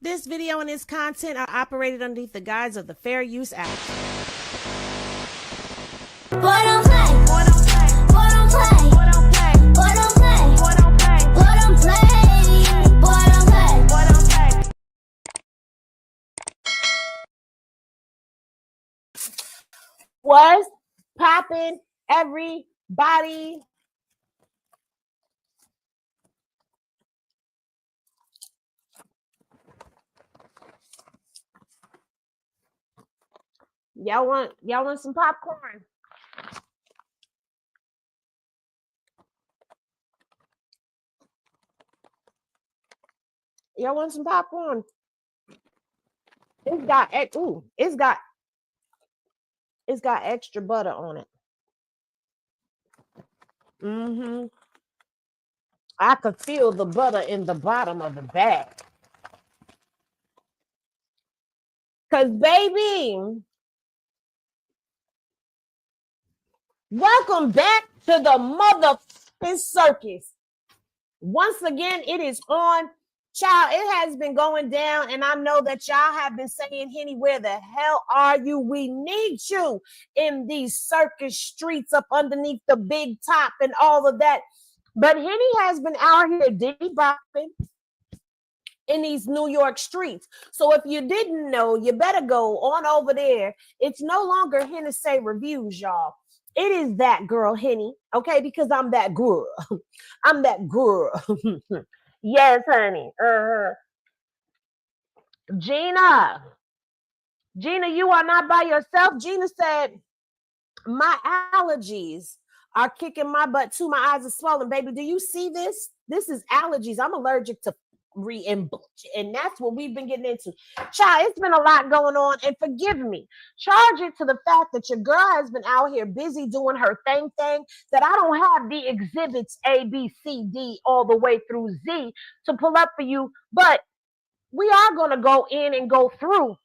This video and its content are operated underneath the guise of the Fair Use Act. Boy don't play. Boy don't play. Boy don't play. Boy don't play. Boy don't play. Boy don't play. Boy don't play. Boy don't play. Boy don't play. What's poppin', everybody? Y'all want some popcorn? Y'all want some popcorn? It's got extra butter on it. I could feel the butter in the bottom of the bag. Cause baby, welcome back to the motherfucking circus. Once again, it is on. Child, it has been going down, and I know that y'all have been saying, Henny, where the hell are you? We need you in these circus streets up underneath the big top and all of that. But Henny has been out here diddy bopping in these New York streets. So if you didn't know, you better go on over there. It's no longer Henny Say Reviews, y'all. It is that girl, Henny, okay? Because I'm that girl. I'm that girl. Yes, honey. Gina, you are not by yourself. Gina said, my allergies are kicking my butt too. My eyes are swollen, baby. Do you see this? This is allergies. I'm allergic to and that's what we've been getting into. Child, it's been a lot going on, and forgive me. Charge it to the fact that your girl has been out here busy doing her thing, that I don't have the exhibits A, B, C, D all the way through Z to pull up for you, but we are going to go in and go through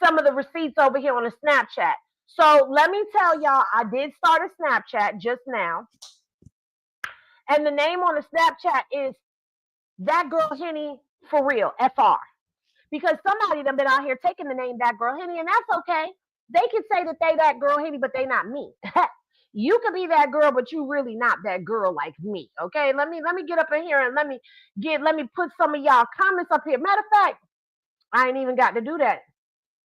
some of the receipts over here on the Snapchat. So let me tell y'all, I did start a Snapchat just now, and the name on the Snapchat is That Girl Henny For Real, FR. Because somebody done been out here taking the name That Girl Henny, and that's okay. They can say that they that girl Henny, but they not me. You could be that girl, but you really not that girl like me. Okay, let me get up in here and let me put some of y'all comments up here. Matter of fact, I ain't even got to do that.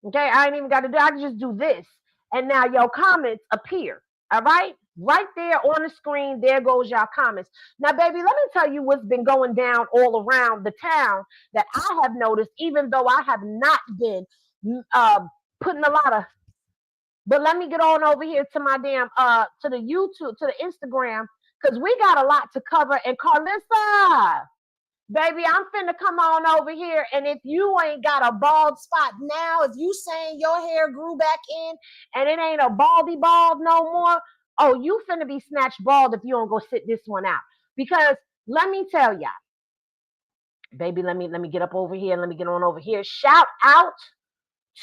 Okay, I can just do this, and now your comments appear. All right. Right there on the screen, there goes y'all comments. Now, baby, let me tell you what's been going down all around the town that I have noticed, even though I have not been putting a lot of. But let me get on over here to my damn to the YouTube, to the Instagram, because we got a lot to cover. And Karlissa, baby, I'm finna come on over here. And if you ain't got a bald spot now, if you saying your hair grew back in and it ain't a baldy bald no more, oh, you finna be snatched bald if you don't go sit this one out. Because let me tell y'all, baby, let me get up over here. Let me get on over here. Shout out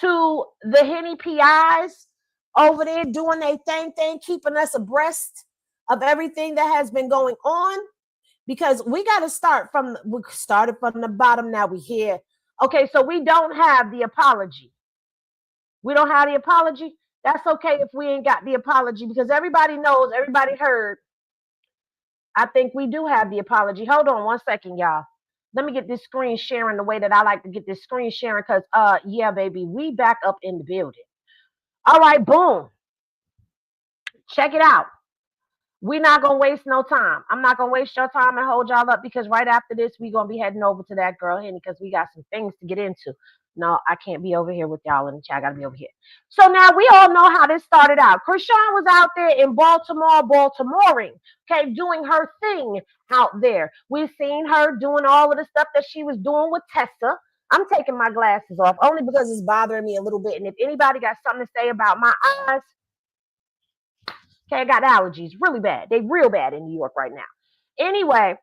to the Henny PIs over there doing their thing, keeping us abreast of everything that has been going on. Because we started from the bottom. Now we here. Okay, so we don't have the apology. We don't have the apology. That's okay if we ain't got the apology, because everybody knows, everybody heard. I think we do have the apology. Hold on one second, y'all. Let me get this screen sharing the way that I like to get this screen sharing, because yeah, baby, we back up in the building. All right, boom. Check it out. We're not going to waste no time. I'm not going to waste your time and hold y'all up, because right after this, we're going to be heading over to That Girl Henny, because we got some things to get into. No, I can't be over here with y'all in the chat. I got to be over here. So now we all know how this started out. Chrisean was out there in Baltimoring, okay, doing her thing out there. We've seen her doing all of the stuff that she was doing with Tessa. I'm taking my glasses off only because it's bothering me a little bit. And if anybody got something to say about my eyes, okay, I got allergies really bad. They real bad in New York right now. Anyway,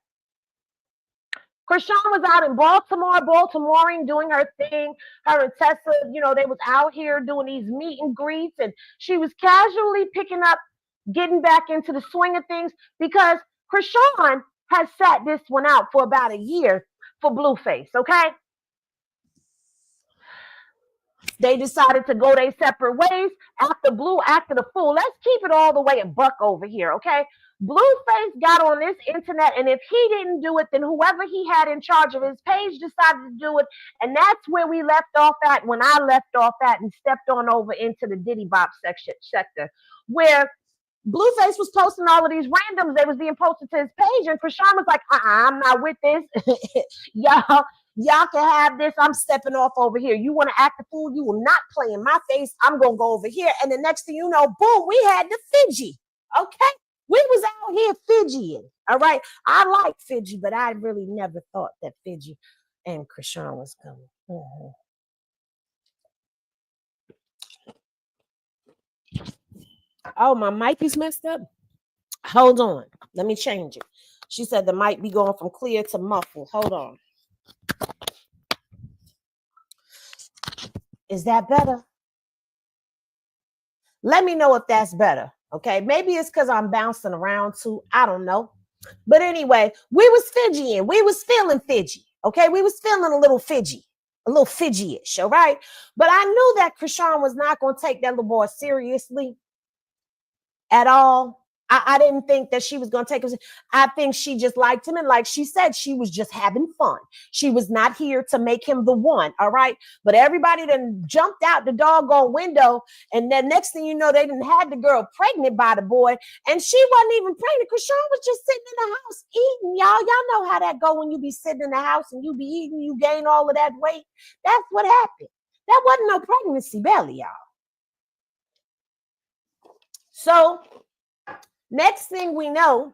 Chrisean was out in Baltimoring, doing her thing. Her and Tessa, they was out here doing these meet and greets, and she was casually picking up, getting back into the swing of things, because Chrisean has sat this one out for about a year for Blueface, okay? They decided to go their separate ways after Blue acted a fool. Let's keep it all the way a buck over here, okay? Blueface got on this internet, and if he didn't do it, then whoever he had in charge of his page decided to do it. And that's where we left off at when I left off at and stepped on over into the Diddy Bop sector, where Blueface was posting all of these randoms that was being posted to his page, and Chrisean was like, I'm not with this. Y'all can have this. I'm stepping off over here. You want to act a fool? You will not play in my face. I'm going to go over here. And the next thing you know, boom, we had the Fiji. Okay? We was out here Fijiing. All right? I like Fiji, but I really never thought that Fiji and Chrisean was coming. Oh, my mic is messed up. Hold on. Let me change it. She said the mic be going from clear to muffled. Hold on. Is that better? Let me know if that's better. Okay. Maybe it's because I'm bouncing around too. I don't know. But anyway, we was Fijian. We was feeling Fiji. Okay. We was feeling a little Fiji. A little Fiji-ish. All right. But I knew that Chrisean was not going to take that little boy seriously at all. I didn't think that she was going to take him. I think she just liked him. And like she said, she was just having fun. She was not here to make him the one. All right. But everybody then jumped out the doggone window. And then next thing you know, they didn't have the girl pregnant by the boy. And she wasn't even pregnant. Chrisean was just sitting in the house eating. Y'all know how that go when you be sitting in the house and you be eating, you gain all of that weight. That's what happened. That wasn't no pregnancy belly, y'all. So next thing we know,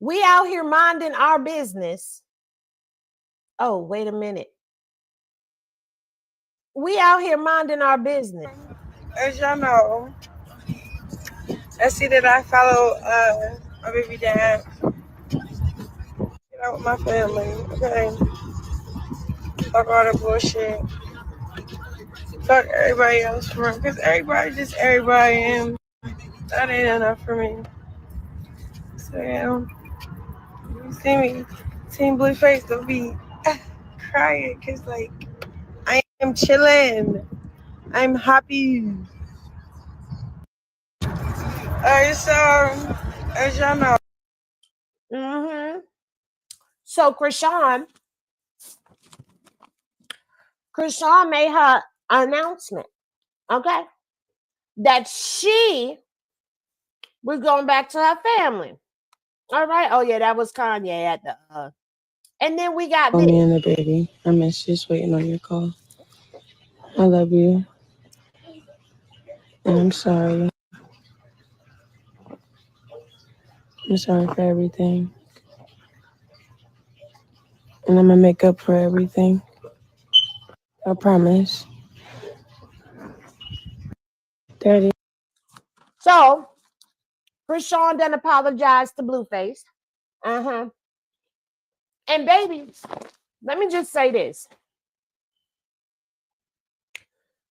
we out here minding our business. Oh, wait a minute. We out here minding our business. As y'all know, I see that I follow my baby dad. Get out with my family, okay? Fuck all the bullshit. Fuck everybody else for me, because everybody just everybody, and that ain't enough for me. So yeah, you see me, Team Blueface, don't be crying, because like, I am chilling. I'm happy. Alright, so as y'all know. So Chrisean made her announcement, okay, that she was going back to her family. All right. Oh yeah, that was Kanye at the and then we got me and the baby. I miss you. Just waiting on your call. I love you. And I'm sorry. I'm sorry for everything. And I'm going to make up for everything. I promise. Daddy. So, Chrisean done apologized to Blueface. And baby, let me just say this.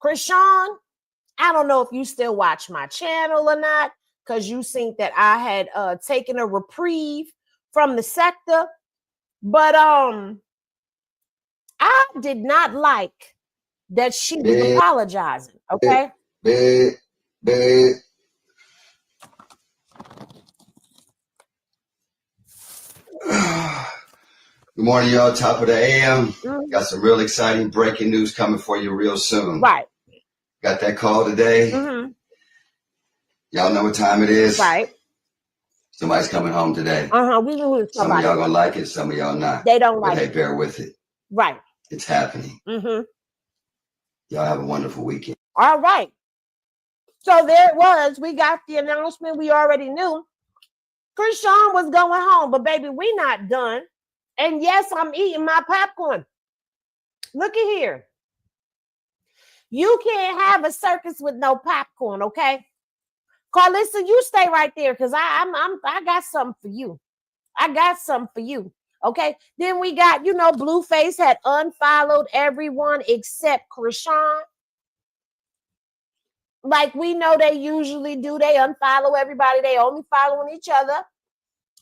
Chrisean, I don't know if you still watch my channel or not, because you think that I had taken a reprieve from the sector. But I did not like that she was apologizing, okay? Good morning, y'all. Top of the AM. Got some real exciting breaking news coming for you real soon. Right. Got that call today. Y'all know what time it is. Right. Somebody's coming home today. We knew it. Some of y'all gonna like it, some of y'all not. They don't like it. it. Hey, bear with it. Right. It's happening. Y'all have a wonderful weekend. All right. So there it was. We got the announcement. We already knew Chrisean was going home, but baby, we not done. And yes, I'm eating my popcorn. Look at here. You can't have a circus with no popcorn, okay? Karlissa, you stay right there, because I got something for you. I got something for you. Okay. Then we got, Blueface had unfollowed everyone except Chrisean. Like we know they usually do. They unfollow everybody. They only following each other.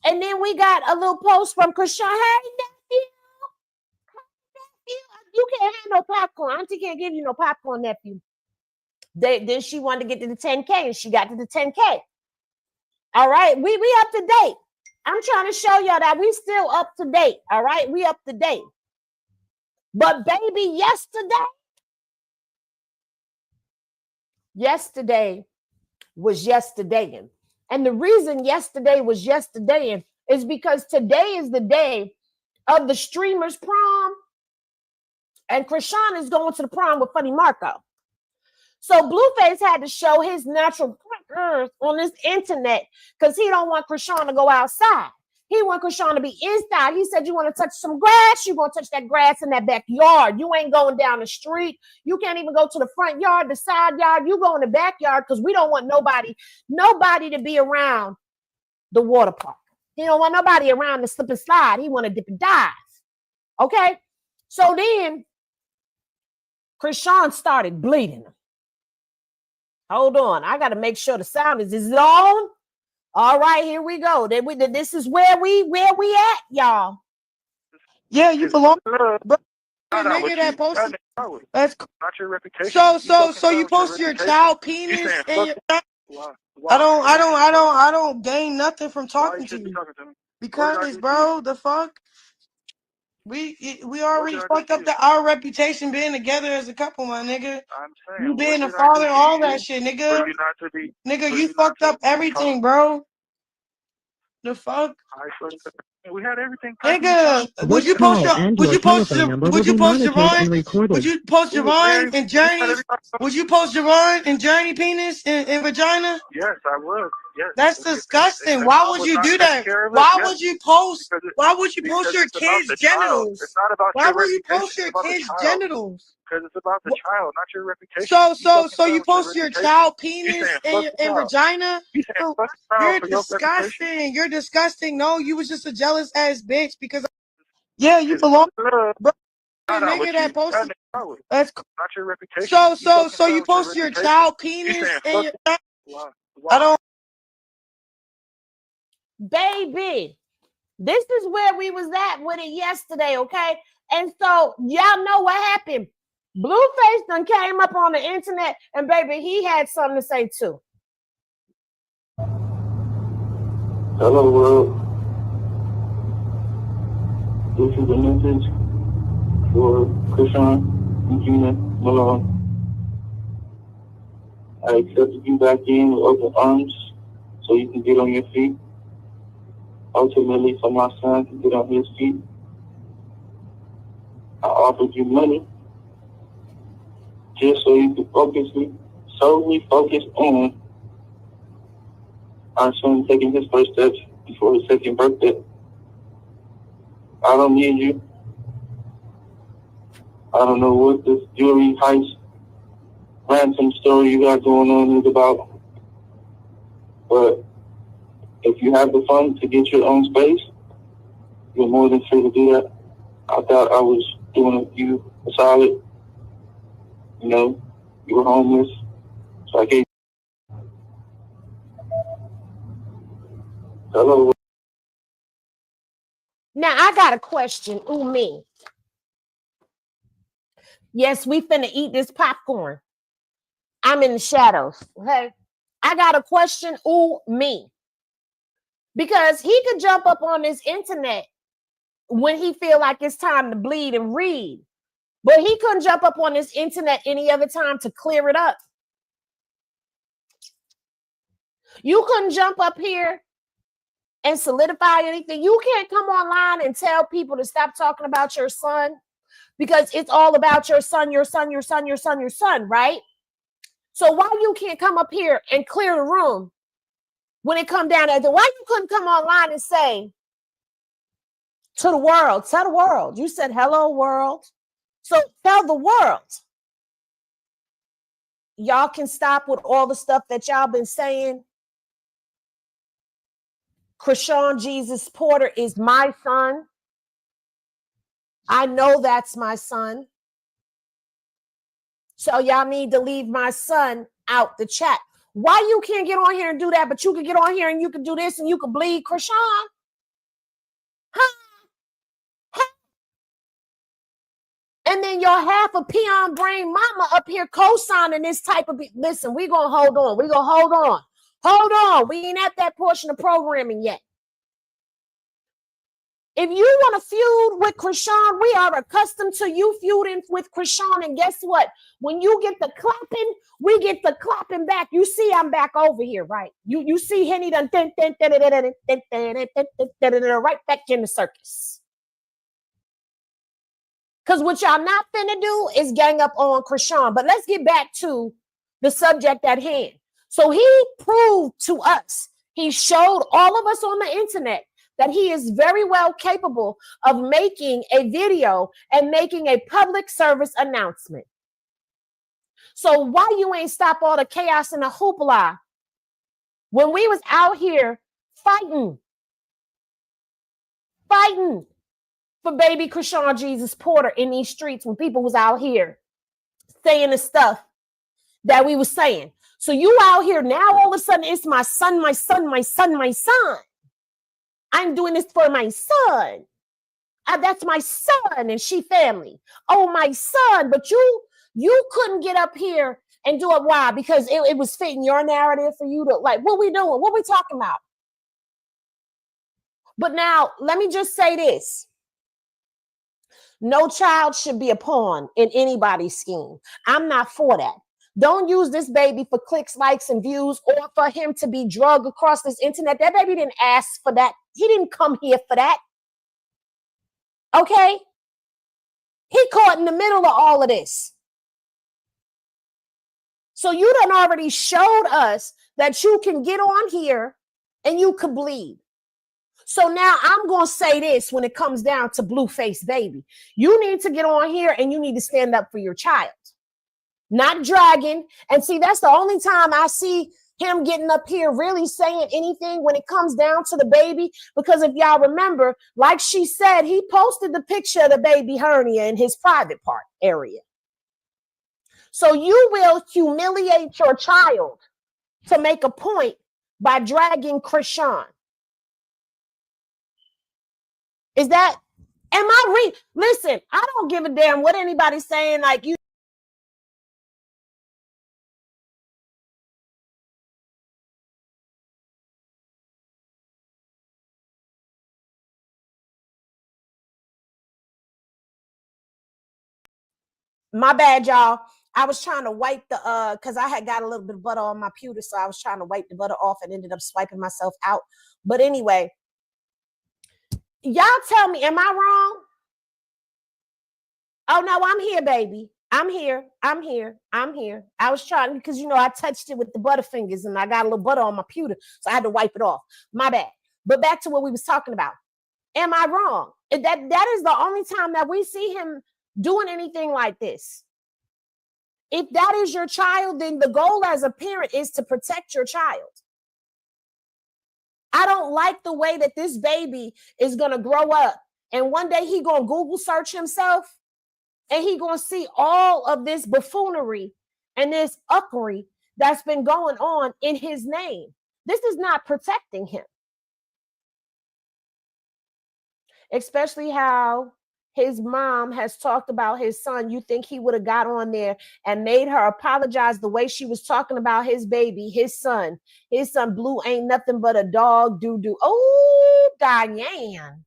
And then we got a little post from Chrisean. Hey, nephew. you can't have no popcorn. Auntie can't give you no popcorn, nephew. Then she wanted to get to the 10K and she got to the 10K. All right, we up to date. I'm trying to show y'all that we still up to date. All right, we up to date. But baby, yesterday was yesterday. And the reason yesterday was yesterday is because today is the day of the streamer's prom. And Chrisean is going to the prom with Funny Marco. So Blueface had to show his natural earth on this internet because he don't want Chrisean to go outside. He want Chrisean to be inside. He said, you want to touch some grass? You're going to touch that grass in that backyard. You ain't going down the street. You can't even go to the front yard, the side yard. You go in the backyard because we don't want nobody to be around the water park. He don't want nobody around the slip and slide. He want to dip and dive. Okay? So then Chrisean started bleeding. Hold on. I got to make sure the sound is it on? All right, here we go. This is where we at, y'all. Yeah, you belong. Bro, nigga that posted. That's not your reputation. So you post your child penis and your. I don't gain nothing from talking to you. Because, bro, the fuck. We already fucked up our reputation being together as a couple, my nigga. I'm saying, you being a father, all that shit, nigga. Nigga, you fucked up everything, bro. The fuck? We had everything. Nigga, would you post Javon and Journey? Would you post Javon and Journey penis and vagina? Yes, I would. Yes. That's disgusting. Why would you do that? Why would you post your kids' genitals? It's not about why would you post your kids' genitals? Because it's about the child, not your reputation. So you post your child penis and vagina? You're disgusting. You're disgusting. No, you was just a jealous ass bitch because you belong. Bro, nigga that posted. That's not your reputation. So you post your child penis and I don't. Baby, this is where we was at with it yesterday, okay? And so y'all know what happened. Blueface done came up on the internet, and baby, he had something to say too. Hello world. This is a message for Chrisean and Gina Malone. I accepted you back in with open arms so you can get on your feet. Ultimately, so my son can get on his feet. I offered you money just so you could solely focus on our son taking his first steps before his second birthday. I don't need you. I don't know what this jewelry heist ransom story you got going on is about, but if you have the funds to get your own space, you're more than free to do that. I thought I was doing you a solid. You know, you were homeless, so I gave. Hello. Now I got a question. Ooh, me. Yes, we finna eat this popcorn. I'm in the shadows. Okay. I got a question. Ooh, me. Because he could jump up on this internet when he feel like it's time to bleed and read. But he couldn't jump up on this internet any other time to clear it up. You couldn't jump up here and solidify anything. You can't come online and tell people to stop talking about your son because it's all about your son, right? So why you can't come up here and clear the room when it come down to why you couldn't come online and say to the world, tell the world. You said, hello, world. So tell the world. Y'all can stop with all the stuff that y'all been saying. Chrisean Jesus Porter is my son. I know that's my son. So y'all need to leave my son out the chat. Why you can't get on here and do that, but you can get on here and you can do this and you can bleed Chrisean? Huh? And then your half a peon brain mama up here co-signing this type of, listen, we gonna hold on. We gonna hold on. Hold on. We ain't at that portion of programming yet. If you want to feud with Chrisean, we are accustomed to you feuding with Chrisean. And guess what? When you get the clapping, we get the clapping back. You see, I'm back over here, right? You see Henny done right back in the circus. Because what y'all not finna do is gang up on Chrisean. But let's get back to the subject at hand. So he proved to us, he showed all of us on the internet that he is very well capable of making a video and making a public service announcement. So why you ain't stop all the chaos and the hoopla when we was out here fighting for baby Chrisean Jesus Porter in these streets, when people was out here saying the stuff that we was saying. So you out here now, all of a sudden, it's my son, my son, my son, my son. I'm doing this for my son. That's my son and she family. Oh, my son. But you couldn't get up here and do it. Why? Because it was fitting your narrative for you to, like, what we doing? What we talking about? But now, let me just say this. No child should be a pawn in anybody's scheme. I'm not for that. Don't use this baby for clicks, likes, and views, or for him to be drugged across this internet. That baby didn't ask for that. He didn't come here for that. Okay? He caught in the middle of all of this. So you done already showed us that you can get on here and you could bleed. So now I'm going to say this when it comes down to Blueface baby. You need to get on here and you need to stand up for your child. Not dragging. And see, that's the only time I see him getting up here really saying anything when it comes down to the baby. Because if y'all remember, like she said, he posted the picture of the baby hernia in his private part area. So you will humiliate your child to make a point by dragging Chrisean. Is that, am I listen, I don't give a damn what anybody's saying. Like, you. My bad, y'all. I was trying to wipe the, because I had got a little bit of butter on my pewter, so I was trying to wipe the butter off and ended up swiping myself out. But anyway, y'all tell me, am I wrong? Oh, no, I'm here, baby. I'm here. I was trying, because, you know, I touched it with the butterfingers and I got a little butter on my pewter, so I had to wipe it off. My bad. But back to what we was talking about. Am I wrong? That is the only time that we see him doing anything like this. If that is your child, then the goal as a parent is to protect your child. I don't like the way that this baby is going to grow up and one day he going to Google search himself and he going to see all of this buffoonery and this uckery that's been going on in his name. This is not protecting him. Especially how his mom has talked about his son. You think he would have got on there and made her apologize the way she was talking about his baby, his son. His son Blue ain't nothing but a dog doo-doo. Oh, Diane.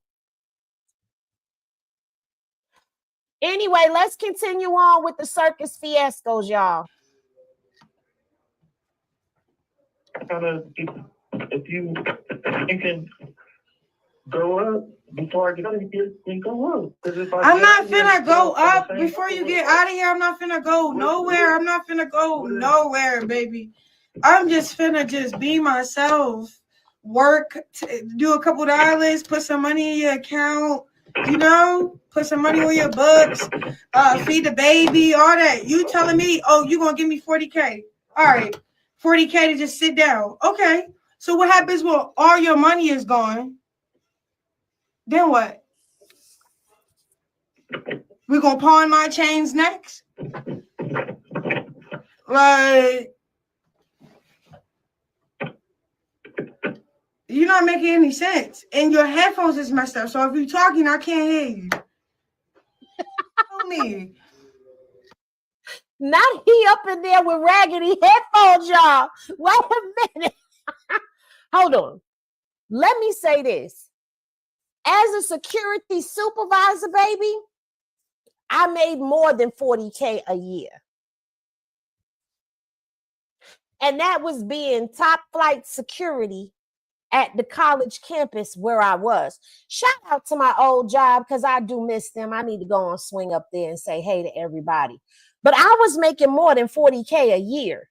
Anyway, let's continue on with the circus fiascos, y'all. If you can go up before I get out of here, then go up. I'm not finna go up before you get out of here. I'm not finna go nowhere. I'm not finna go nowhere, baby. I'm just finna just be myself. Work, do a couple dollars, put some money in your account, you know, put some money on your books, feed the baby, all that. You telling me, oh, you gonna give me 40K. All right, 40K to just sit down. Okay, so what happens when all your money is gone? Then what? We gonna pawn my chains next? Like, you're not making any sense. And your headphones is messed up. So if you're talking, I can't hear you. me. Not he up in there with raggedy headphones, y'all. Wait a minute. Hold on. Let me say this. As a security supervisor, baby, I made more than 40K a year. And that was being top flight security at the college campus where I was. Shout out to my old job because I do miss them. I need to go and swing up there and say hey to everybody. But I was making more than 40K a year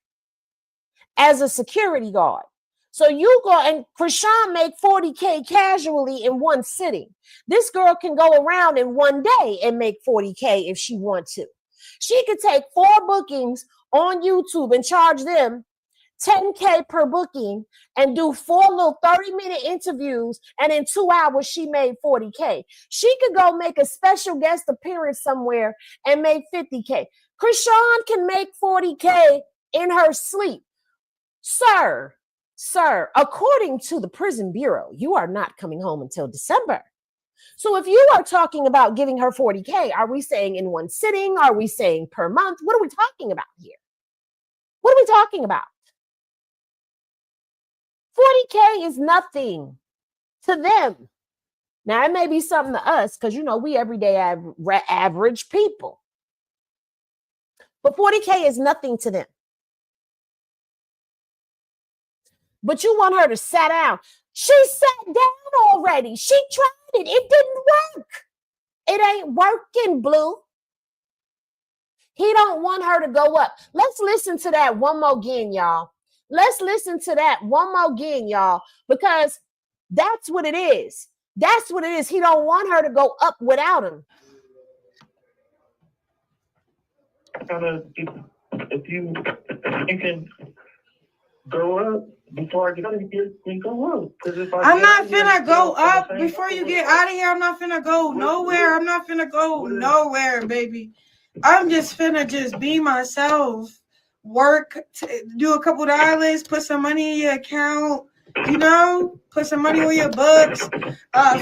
as a security guard. So you go and Chrisean make 40K casually in one sitting. This girl can go around in one day and make 40K if she wants to. She could take 4 bookings on YouTube and charge them $10K per booking and do 4 little 30-minute interviews, and in 2 hours she made 40K. She could go make a special guest appearance somewhere and make 50K. Chrisean can make 40K in her sleep. Sir, according to the prison bureau, you are not coming home until December. So if you are talking about giving her 40K, are we saying in one sitting? Are we saying per month? What are we talking about here? What are we talking about? 40K is nothing to them. Now, it may be something to us because, you know, we everyday average people. But 40K is nothing to them. But you want her to sit down. She sat down already. She tried it. It didn't work. It ain't working, Blue. He don't want her to go up. Let's listen to that one more again, y'all. Let's listen to that one more again, y'all, because that's what it is. That's what it is. He don't want her to go up without him. If you can go up before I get up, you can go up. I'm not finna go up before you get out of here. I'm not finna go nowhere. I'm not finna go nowhere, baby. I'm just finna just be myself. Work, do a couple dollars, put some money in your account, you know, put some money on your books,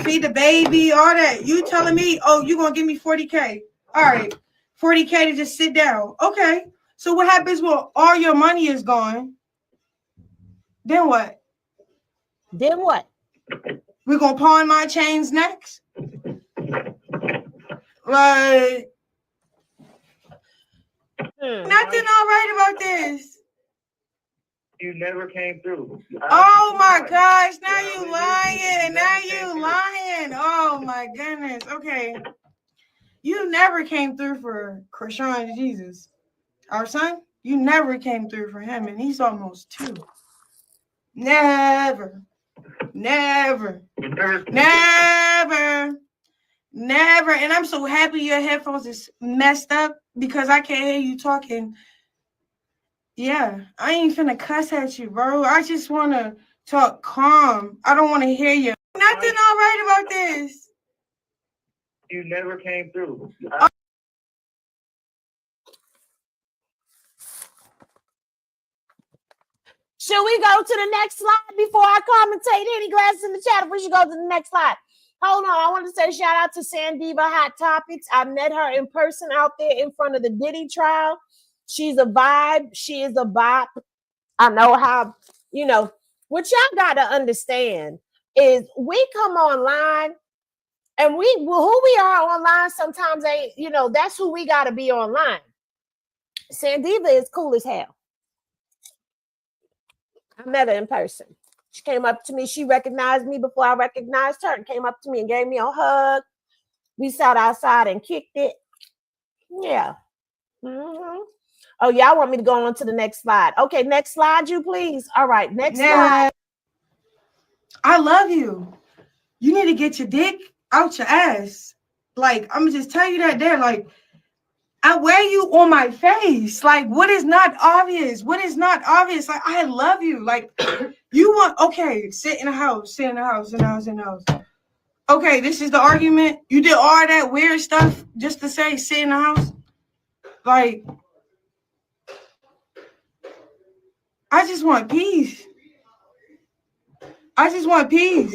feed the baby, all that. You telling me, oh, you gonna give me 40K? All right, 40K to just sit down. Okay, so what happens when all your money is gone? Then what? Then what? We gonna pawn my chains next? Like, nothing all right about this. You never came through. Oh my gosh, now you lying. Now you lying. Oh my goodness. Okay. You never came through for Chrisean Jesus. Our son, you never came through for him, and he's almost 2. Never. Never. Never. Never. And I'm so happy your headphones is messed up because I can't hear you talking. Yeah, I ain't finna cuss at you, bro. I just want to talk calm. I don't want to hear you. Nothing all right about this. You never came through. Should we go to the next slide before I commentate? Any glasses in the chat? If we should go to the next slide. Hold on. I want to say shout out to Sandiva Hot Topics. I met her in person out there in front of the Diddy trial. She's a vibe. She is a bop. I know how, you know, what y'all got to understand is we come online and who we are online sometimes ain't, you know, that's who we got to be online. Sandiva is cool as hell. I met her in person. She came up to me. She recognized me before I recognized her and came up to me and gave me a hug. We sat outside and kicked it. Yeah. Mm-hmm. Oh, y'all want me to go on to the next slide. Okay, next slide, you please. All right, next slide. I love you. You need to get your dick out your ass. Like, I'm going to just tell you that there. Like, I wear you on my face. Like, what is not obvious? What is not obvious? Like, I love you. Like, you want, okay, sit in the house, sit in the house, in the house, in the house. Okay, this is the argument. You did all that weird stuff just to say sit in the house. Like, I just want peace. I just want peace.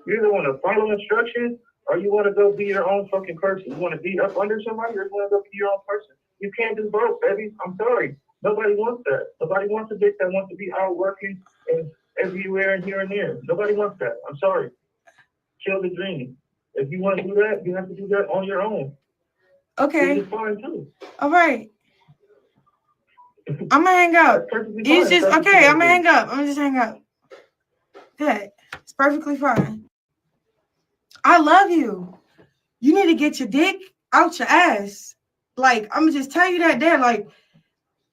You either want to follow instructions or you want to go be your own fucking person? You want to be up under somebody, or you want to go be your own person? You can't do both, baby. I'm sorry. Nobody wants that. Nobody wants a bitch that wants to be out working and everywhere and here and there. Nobody wants that. I'm sorry. Kill the dream. If you want to do that, you have to do that on your own. Okay. It's fine too. All right. I'm gonna hang up. It's just okay. I'm gonna hang up. I'm just hang up. Good. It's perfectly fine. I love you. You need to get your dick out your ass. Like, I'm gonna just tell you that there. Like,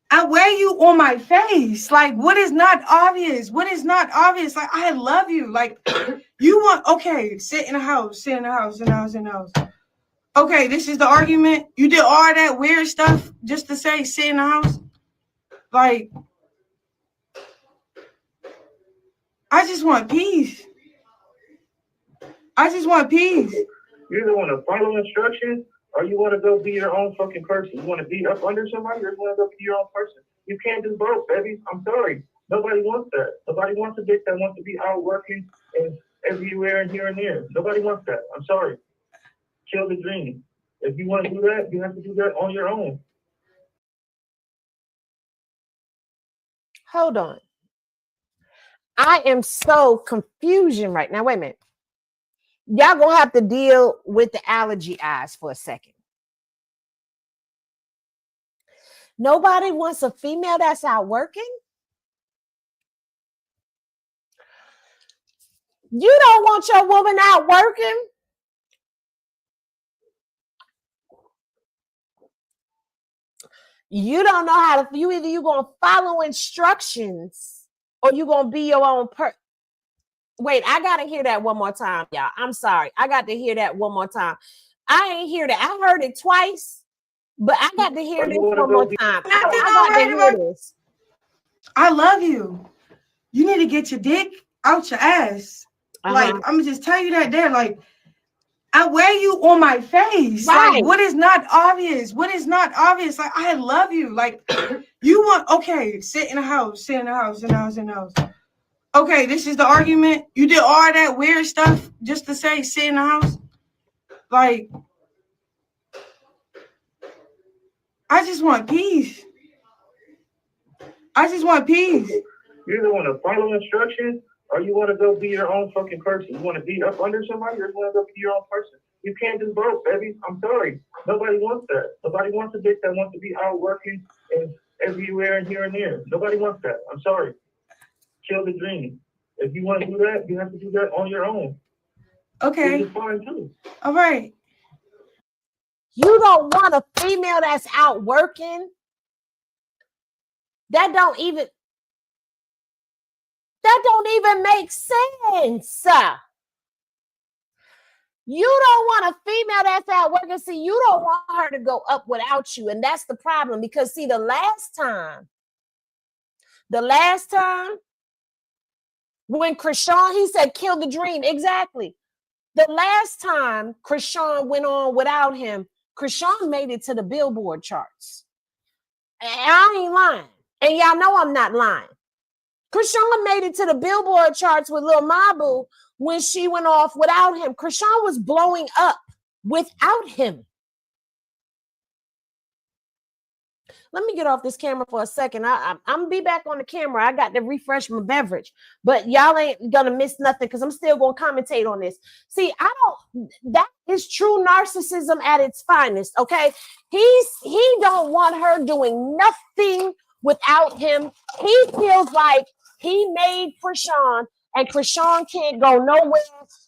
I wear you on my face. Like, what is not obvious? What is not obvious? Like, I love you. Like, you want, okay, sit in the house, sit in the house, in the house, in the house. Okay, this is the argument. You did all that weird stuff just to say sit in the house. Like, I just want peace. I just want peace. You either want to follow instructions, or you want to go be your own fucking person. You want to be up under somebody, or you want to go be your own person. You can't do both, baby. I'm sorry. Nobody wants that. Nobody wants a bitch that wants to be out working and everywhere and here and there. Nobody wants that. I'm sorry. Kill the dream. If you want to do that, you have to do that on your own. Hold on. I am so confusion right now. Wait a minute. Y'all gonna have to deal with the allergy eyes for a second. Nobody wants a female that's out working. You don't want your woman out working. You don't know how to. You either gonna follow instructions or you gonna be your own person. Wait, I gotta hear that one more time, y'all. I'm sorry. I got to hear that one more time. I ain't hear that. I heard it twice, but I got to hear this one more time. I got to hear this. I love you. You need to get your dick out your ass. Like, I'm just tell you that there. Like, I wear you on my face. Right. Like, what is not obvious? What is not obvious? Like, I love you. Like, you want, okay, sit in the house, sit in the house, in the house, in the house. Okay, this is the argument. You did all that weird stuff just to say sit in the house. Like, I just want peace. I just want peace. You either want to follow instructions, or you want to go be your own fucking person. You want to be up under somebody, or you want to go be your own person. You can't do both, baby. I'm sorry. Nobody wants that. Nobody wants a bitch that wants to be out working and everywhere and here and there. Nobody wants that. I'm sorry. Kill the dream. If you want to do that, you have to do that on your own. Okay. It's fine too. All right. You don't want a female that's out working. That don't even make sense. You don't want a female that's out working. See, you don't want her to go up without you. And that's the problem. Because see, the last time when Chrisean, he said, kill the dream. Exactly. The last time Chrisean went on without him, Chrisean made it to the Billboard charts. And I ain't lying. And y'all know I'm not lying. Chrisean made it to the Billboard charts with Lil Mabu when she went off without him. Chrisean was blowing up without him. Let me get off this camera for a second. I'm gonna be back on the camera. I got to refresh my beverage, but y'all ain't gonna miss nothing because I'm still gonna commentate on this. See, that is true narcissism at its finest. Okay, he don't want her doing nothing without him. He feels like he made Chrisean, and Chrisean can't go nowhere,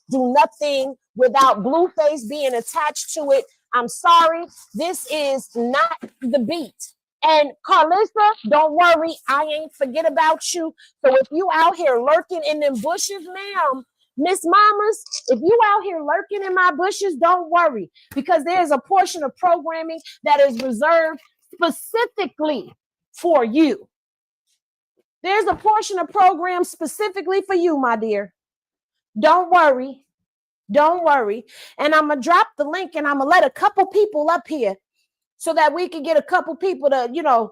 do nothing without Blueface being attached to it. I'm sorry, this is not the beat. And Karlissa, don't worry, I ain't forget about you. So if you out here lurking in them bushes, ma'am, Miss Mamas, if you out here lurking in my bushes, don't worry, because there's a portion of programming that is reserved specifically for you. There's a portion of program specifically for you, my dear. Don't worry. Don't worry. And I'm going to drop the link and I'm going to let a couple people up here so that we can get a couple people to,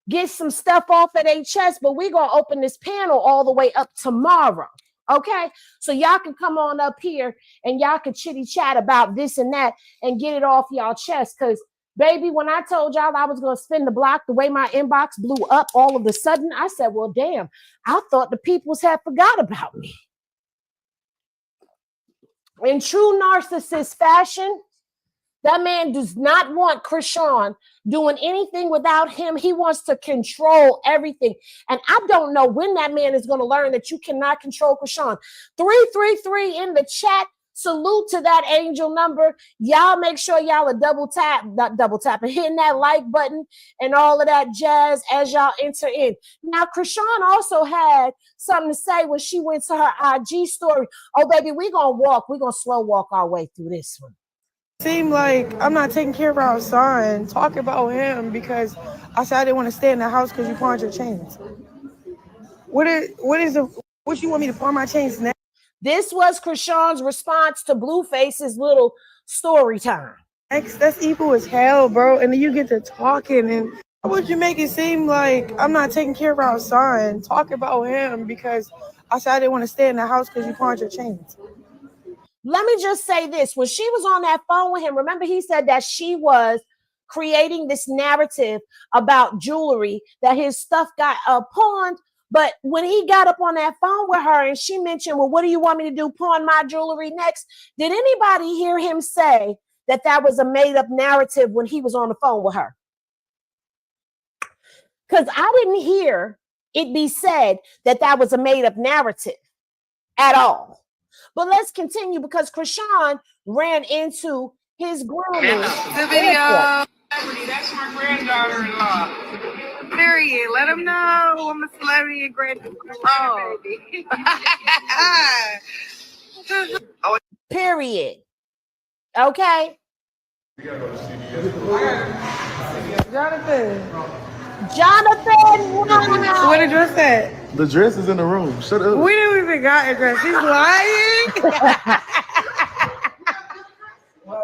get some stuff off at their chest. But we're going to open this panel all the way up tomorrow. Okay, so y'all can come on up here and y'all can chitty chat about this and that and get it off y'all chest. Because, baby, when I told y'all I was going to spin the block, the way my inbox blew up all of a sudden, I said, well, damn, I thought the peoples had forgot about me. In true narcissist fashion, that man does not want Chrisean doing anything without him. He wants to control everything. And I don't know when that man is going to learn that you cannot control Chrisean. 333 in the chat. Salute to that angel number. Y'all make sure y'all are hitting that like button and all of that jazz as y'all enter in. Now, Chrisean also had something to say when she went to her IG story. Oh, baby, we're going to slow walk our way through this one. Seem like I'm not taking care of our son. Talk about him because I said I didn't want to stay in the house because you pawned your chains. What you want me to pawn my chains now? This was Chrisean's response to Blueface's little story time. That's evil as hell, bro. And then you get to talking and how would you make it seem like I'm not taking care of our son? Talk about him because I said I didn't want to stay in the house because you pawned your chains. Let me just say this. When she was on that phone with him, remember he said that she was creating this narrative about jewelry, that his stuff got pawned. But when he got up on that phone with her and she mentioned, well, what do you want me to do? Pawn my jewelry next? Did anybody hear him say that that was a made up narrative when he was on the phone with her? Because I didn't hear it be said that that was a made up narrative at all. But let's continue because Chrisean ran into his grooming. The video. That's my granddaughter-in-law. Period. Let them know I'm a celebrity and granddaughter. Oh, baby. Period. Okay. Jonathan. What the dress at? The dress is in the room. Shut up. We didn't even got a dress. He's lying.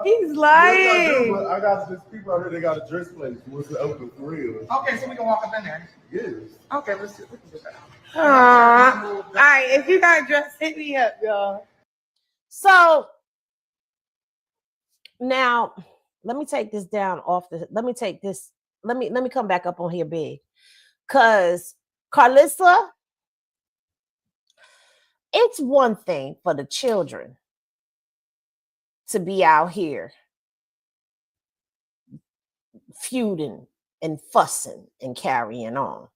He's lying. I got this people out here. They got a dress place. What's it open for real? Okay, so we can walk up in there. Yes. Okay, let's do that. All right, if you got a dress, hit me up, y'all. So now let me take this down off the. Let me come back up on here big, cause Karlissa, it's one thing for the children to be out here feuding and fussing and carrying on.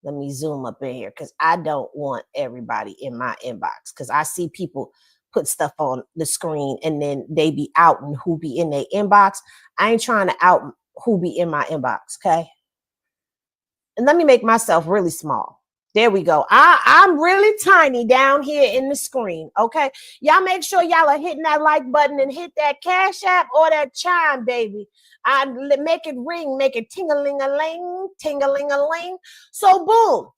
Let me zoom up in here because I don't want everybody in my inbox because I see people put stuff on the screen and then they be outing who be in their inbox. I ain't trying to out who be in my inbox, okay? And let me make myself really small. There we go. I'm really tiny down here in the screen, okay? Y'all make sure y'all are hitting that like button and hit that Cash App or that chime, baby. I make it ring, make it ting-a-ling-a-ling, ting-a-ling-a-ling. So boom,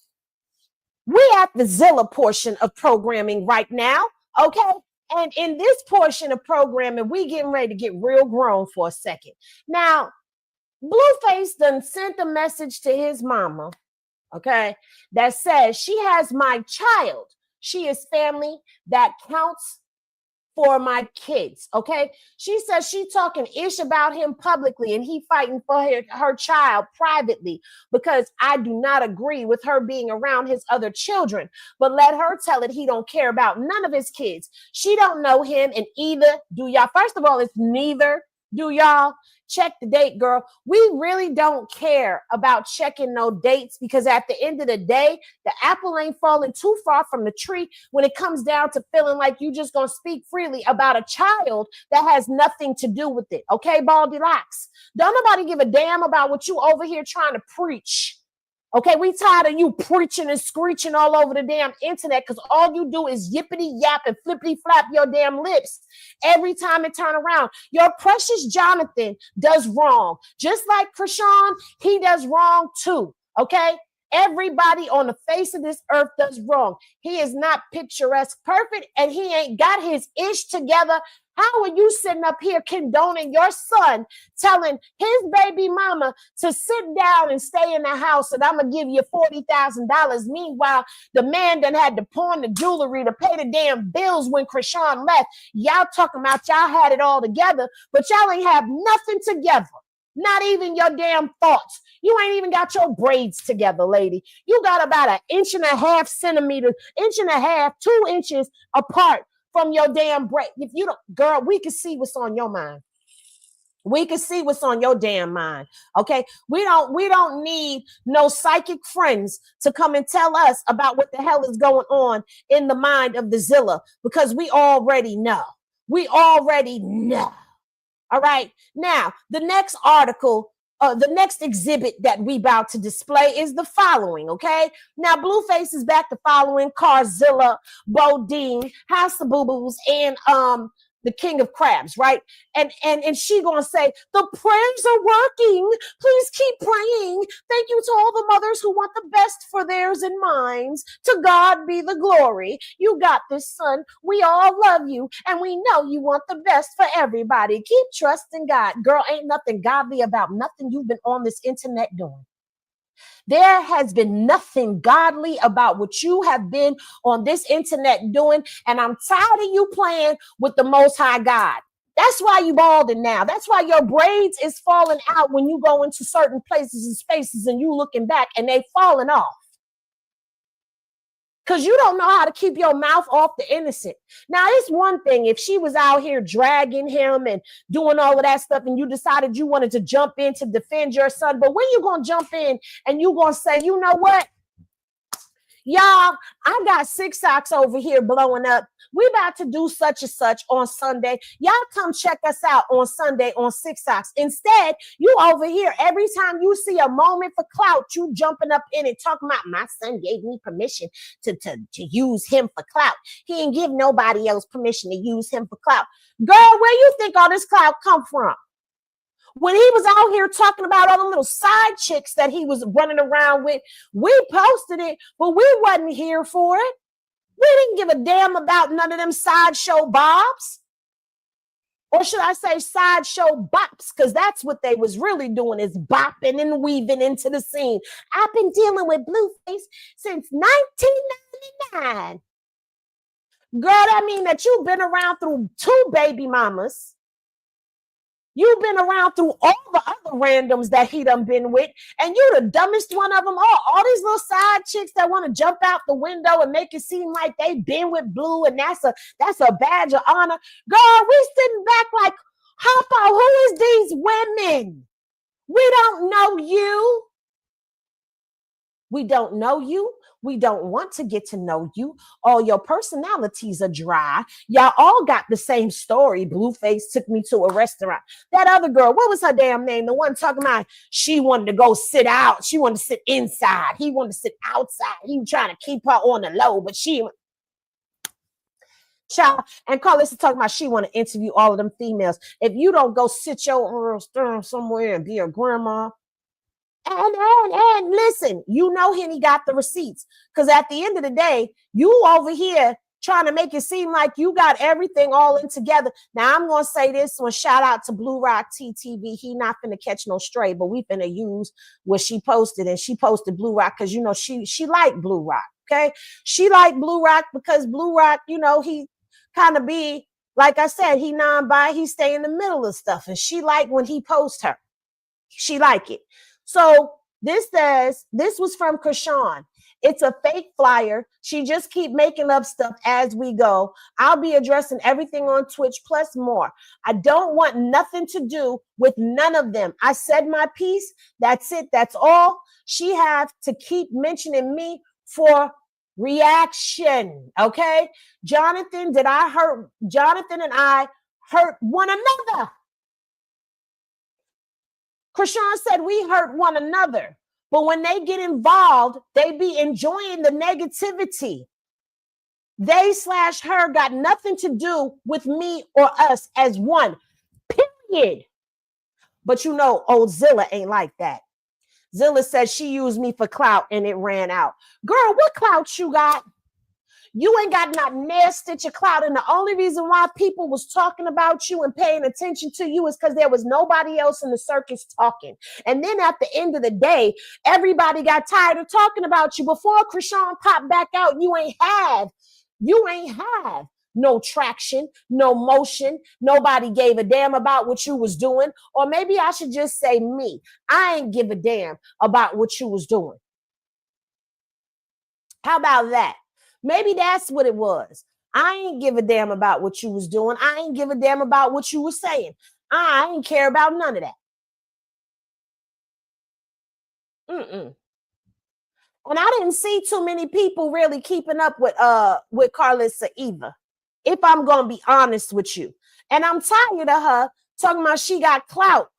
we at the Zilla portion of programming right now, okay? And in this portion of programming, we getting ready to get real grown for a second. Now, Blueface done sent a message to his mama, okay, that says she has my child. She is family that counts for my kids, okay? She says she talking ish about him publicly and he fighting for her child privately because I do not agree with her being around his other children. But let her tell it he don't care about none of his kids. She don't know him and either do y'all. First of all, it's neither do y'all. Check the date, girl. We really don't care about checking no dates because at the end of the day, the apple ain't falling too far from the tree when it comes down to feeling like you just gonna speak freely about a child that has nothing to do with it. Okay, Baldy Locks? Don't nobody give a damn about what you over here trying to preach. Okay, we tired of you preaching and screeching all over the damn internet because all you do is yippity yap and flippity flap your damn lips every time it turn around. Your precious Jonathan does wrong. Just like Chrisean, he does wrong too. Okay? Everybody on the face of this earth does wrong. He is not picturesque perfect, and he ain't got his ish together. How are you sitting up here condoning your son telling his baby mama to sit down and stay in the house and I'm going to give you $40,000? Meanwhile, the man done had to pawn the jewelry to pay the damn bills when Chrisean left. Y'all talking about y'all had it all together, but y'all ain't have nothing together. Not even your damn thoughts. You ain't even got your braids together, lady. You got about 1.5 centimeters, 1.5, 2 inches apart from your damn braid. If you don't, girl, we can see what's on your mind. We can see what's on your damn mind. Okay. We don't need no psychic friends to come and tell us about what the hell is going on in the mind of the Zilla, because we already know. We already know. All right. Now, the next article, the next exhibit that we about to display is the following. Okay. Now, Blueface is back to following Karlissa, Bodine, House of Boo Boos, and the King of Crabs, right? And she gonna say, the prayers are working. Please keep praying. Thank you to all the mothers who want the best for theirs and minds. To God be the glory. You got this, son. We all love you, and we know you want the best for everybody. Keep trusting God. Girl, ain't nothing godly about nothing you've been on this internet doing. There has been nothing godly about what you have been on this internet doing. And I'm tired of you playing with the Most High God. That's why you balding now. That's why your braids is falling out when you go into certain places and spaces and you looking back and they falling off. Because you don't know how to keep your mouth off the innocent. Now, it's one thing if she was out here dragging him and doing all of that stuff and you decided you wanted to jump in to defend your son. But when you going to jump in and you going to say, you know what? Y'all, I got 6 socks over here blowing up. We about to do such and such on Sunday. Y'all come check us out on Sunday on 6 socks. Instead, you over here, every time you see a moment for clout, you jumping up in it, talking about my son gave me permission to use him for clout. He didn't give nobody else permission to use him for clout. Girl, where you think all this clout come from? When he was out here talking about all the little side chicks that he was running around with, we posted it, but we wasn't here for it. We didn't give a damn about none of them sideshow bobs. Or should I say sideshow bops? Because that's what they was really doing, is bopping and weaving into the scene. I've been dealing with Blueface since 1999. Girl, that mean that you've been around through 2 baby mamas. You've been around through all the other randoms that he done been with, and you the dumbest one of them all these little side chicks that want to jump out the window and make it seem like they been with Blue, and that's a badge of honor. Girl, we sitting back like, Hoppo, who is these women? We don't know you. We don't know you. We don't want to get to know you. All your personalities are dry. Y'all all got the same story. Blueface took me to a restaurant. That other girl, what was her damn name? The one talking about she wanted to go sit out. She wanted to sit inside. He wanted to sit outside. He was trying to keep her on the low, but she... Child, and Karlissa talking about she want to interview all of them females. If you don't go sit your stern somewhere and be a grandma, and listen, you know Henny got the receipts, because at the end of the day, you over here trying to make it seem like you got everything all in together. Now, I'm going to say this one, shout out to Blue Rock TTV. He not finna catch no stray, but we finna use what she posted, and she posted Blue Rock because, you know, she liked Blue Rock, okay? She liked Blue Rock because Blue Rock, you know, he kind of be, like I said, he non-bi, he stay in the middle of stuff, and she liked when he post her. She like it. So this says, this was from Chrisean. It's a fake flyer. She just keep making up stuff as we go. I'll be addressing everything on Twitch plus more. I don't want nothing to do with none of them. I said my piece. That's it. That's all. She have to keep mentioning me for reaction. Okay. Jonathan and I hurt one another. Chrisean said we hurt one another, but when they get involved, they be enjoying the negativity. They/her got nothing to do with me or us as one, period. But you know, old Zilla ain't like that. Zilla says she used me for clout and it ran out. Girl, what clout you got? You ain't got not near stitch of clout. And the only reason why people was talking about you and paying attention to you is because there was nobody else in the circus talking. And then at the end of the day, everybody got tired of talking about you. Before Chrisean popped back out, you ain't have no traction, no motion. Nobody gave a damn about what you was doing. Or maybe I should just say me. I ain't give a damn about what you was doing. How about that? Maybe that's what it was. I ain't give a damn about what you was doing. I ain't give a damn about what you was saying. I ain't care about none of that. And I didn't see too many people really keeping up with Karlissa either, if I'm gonna be honest with you. And I'm tired of her talking about she got clout.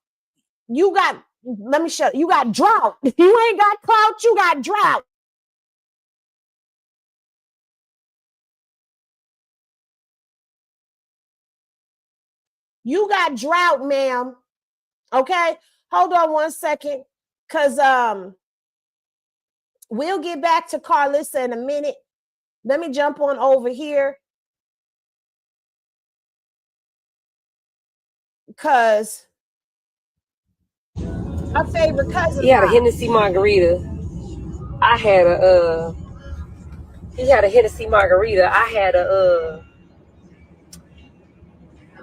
You got, let me show you, got drought. You ain't got clout, you got drought. You got drought, ma'am. Okay, hold on one second, because we'll get back to Karlissa in a minute. Let me jump on over here, because my favorite cousin. He had a Hennessy margarita. I had a he had a Hennessy margarita. I had a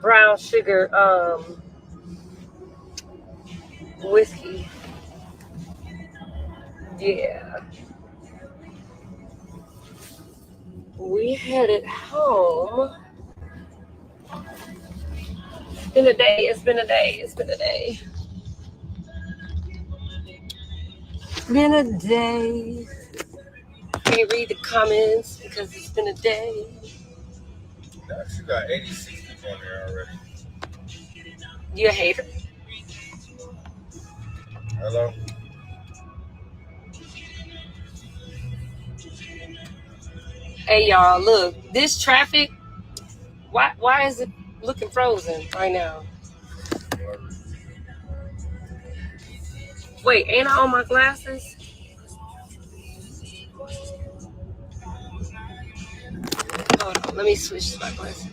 brown sugar whiskey. Yeah. We headed home. It's been a day. It's been a day. It's been a day. It's been a day. Can't read the comments because it's been a day. You got 86 people on there already. You a hater? Hello? Hey y'all, look, this traffic, why is it looking frozen right now? Wait, ain't I on my glasses? Hold on, let me switch to my glasses.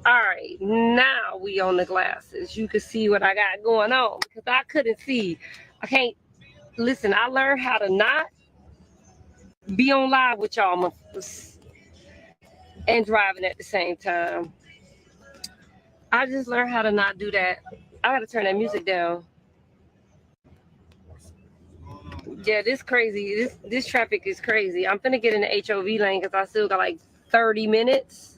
All right, now we on the glasses. You can see what I got going on because I couldn't see. I can't, listen, I learned how to not be on live with y'all and driving at the same time. I just learned how to not do that. I gotta turn that music down. Yeah, this crazy. This traffic is crazy. I'm finna get in the HOV lane because I still got like 30 minutes.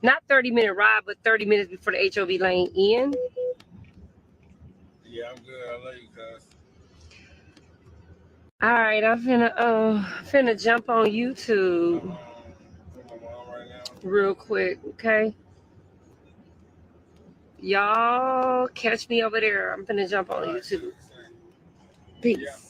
Not 30-minute ride, but 30 minutes before the HOV lane in. Yeah, I'm good. I love you, cuz. All right, I'm finna jump on YouTube real quick, okay? Y'all catch me over there. I'm finna jump on YouTube. Peace.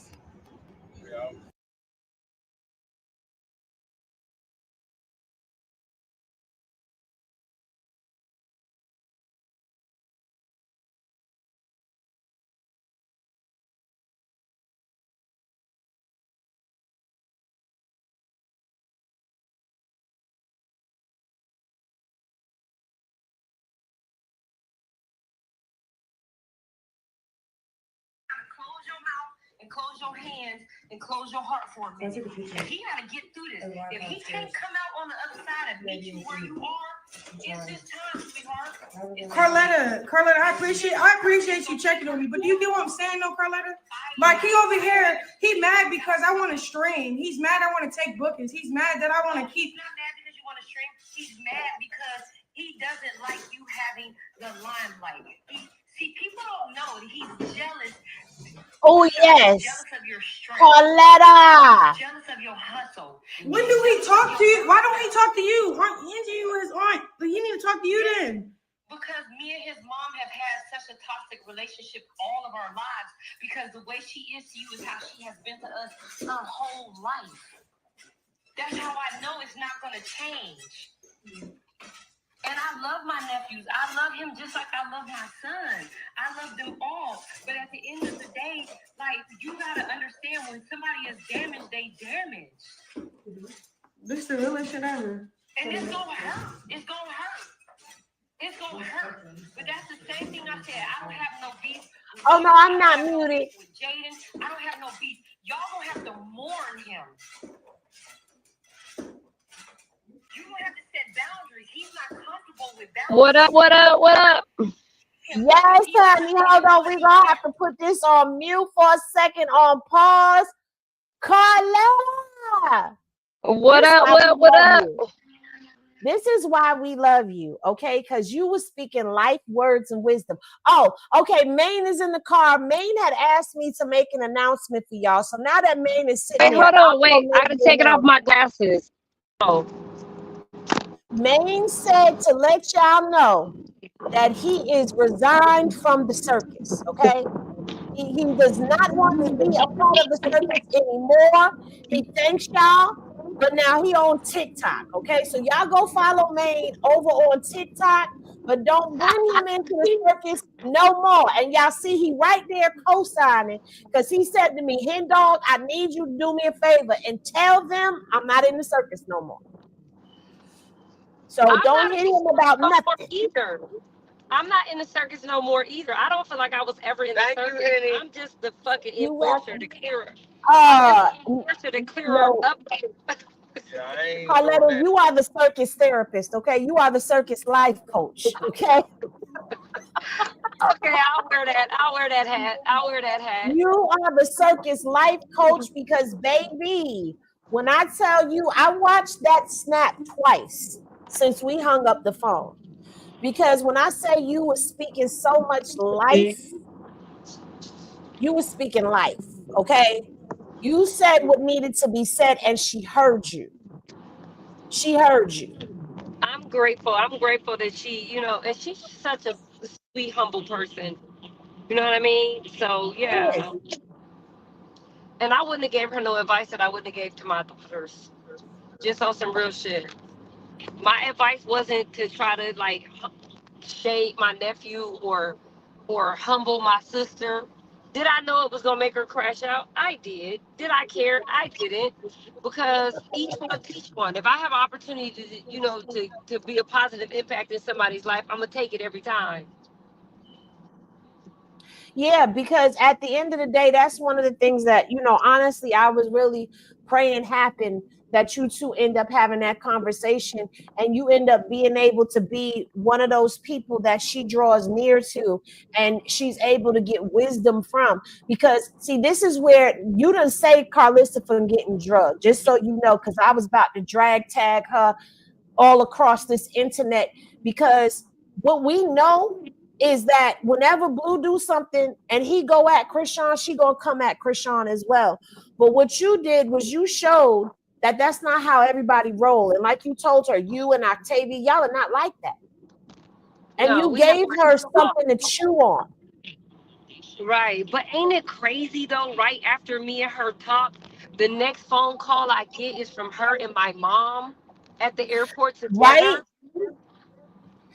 Close your mouth and close your hands and close your heart for a minute. He gotta get through this. If he can't come out on the other side and meet you where you are, it's his time, sweetheart. Karletta, I appreciate you checking on me, but do you get what I'm saying though, Karletta? Like he over here, he mad because I want to stream. He's mad I want to take bookings. He's mad that I want to keep. He's not mad because you want to stream. He's mad because he doesn't like you having the limelight. See, people don't know that he's jealous. Oh yes, Jealous of your strength. Karletta. Jealous of your hustle. When do he talk to you? Why don't he talk to you? Aunt Angie is aunt, but he need to talk to you then. Because me and his mom have had such a toxic relationship all of our lives. Because the way she is to you is how she has been to us her whole life. That's how I know it's not going to change. And I love my nephews. I love him just like I love my son. I love them all. But at the end of the day, like, you gotta understand when somebody is damaged, they damaged. This is the realest shit ever. And it's gonna hurt. It's gonna hurt. It's gonna hurt. But that's the same thing I said. I don't have no beef. Oh no, I'm not muted. With Jaden, I don't have no beef. Y'all gonna have to mourn him. You gonna have to set boundaries. He's not comfortable with boundaries. What up? What up? What up? Yes, honey. Hold on. We're gonna have to put this on mute for a second, on pause. Karletta. What up? What up? This is why we love you, okay? Because you were speaking life, words, and wisdom. Oh, okay. Maine is in the car. Maine had asked me to make an announcement for y'all. So now that Maine is sitting there, hold on, wait. I gotta take it off my glasses. Oh. Maine said to let y'all know that he is resigned from the circus, okay? He does not want to be a part of the circus anymore. He thanks y'all, but now he on TikTok, okay? So y'all go follow Maine over on TikTok, but don't bring him into the circus no more. And y'all see he right there co-signing, because he said to me, Hen Dog, I need you to do me a favor and tell them I'm not in the circus no more. So don't hit him about nothing either. I'm not in the circus no more either. I don't feel like I was ever in the circus. I'm just the fucking enforcer to clear it. Enforcer to clear up. Karletta, you are the circus therapist, okay? You are the circus life coach, okay? Okay, I'll wear that. I'll wear that hat. I'll wear that hat. You are the circus life coach because, baby, when I tell you, I watched that snap twice since we hung up the phone. Because when I say you were speaking so much life, you were speaking life, okay? You said what needed to be said, and she heard you. She heard you. I'm grateful. I'm grateful that she, you know, and she's such a sweet, humble person. You know what I mean? So, yeah. And I wouldn't have gave her no advice that I wouldn't have gave to my daughters. Just on some real shit. My advice wasn't to try to, like, shade my nephew or humble my sister. Did I know it was gonna make her crash out? I did. Did I care? I didn't. Because each one teach one. If I have an opportunity to, you know, to be a positive impact in somebody's life, I'm gonna take it every time. Yeah, because at the end of the day, that's one of the things that, you know, honestly, I was really praying happen, that you two end up having that conversation and you end up being able to be one of those people that she draws near to and she's able to get wisdom from. Because, see, this is where you done saved Karlissa from getting drugged, just so you know, because I was about to drag tag her all across this internet, because what we know is that whenever Blue do something and he go at Chrisean, she gonna come at Chrisean as well. But what you did was you showed that that's not how everybody roll. And like you told her, you and Octavia, y'all are not like that. And no, you gave her something to chew on. Right. But ain't it crazy though, right after me and her talk, the next phone call I get is from her and my mom at the airport together. Right.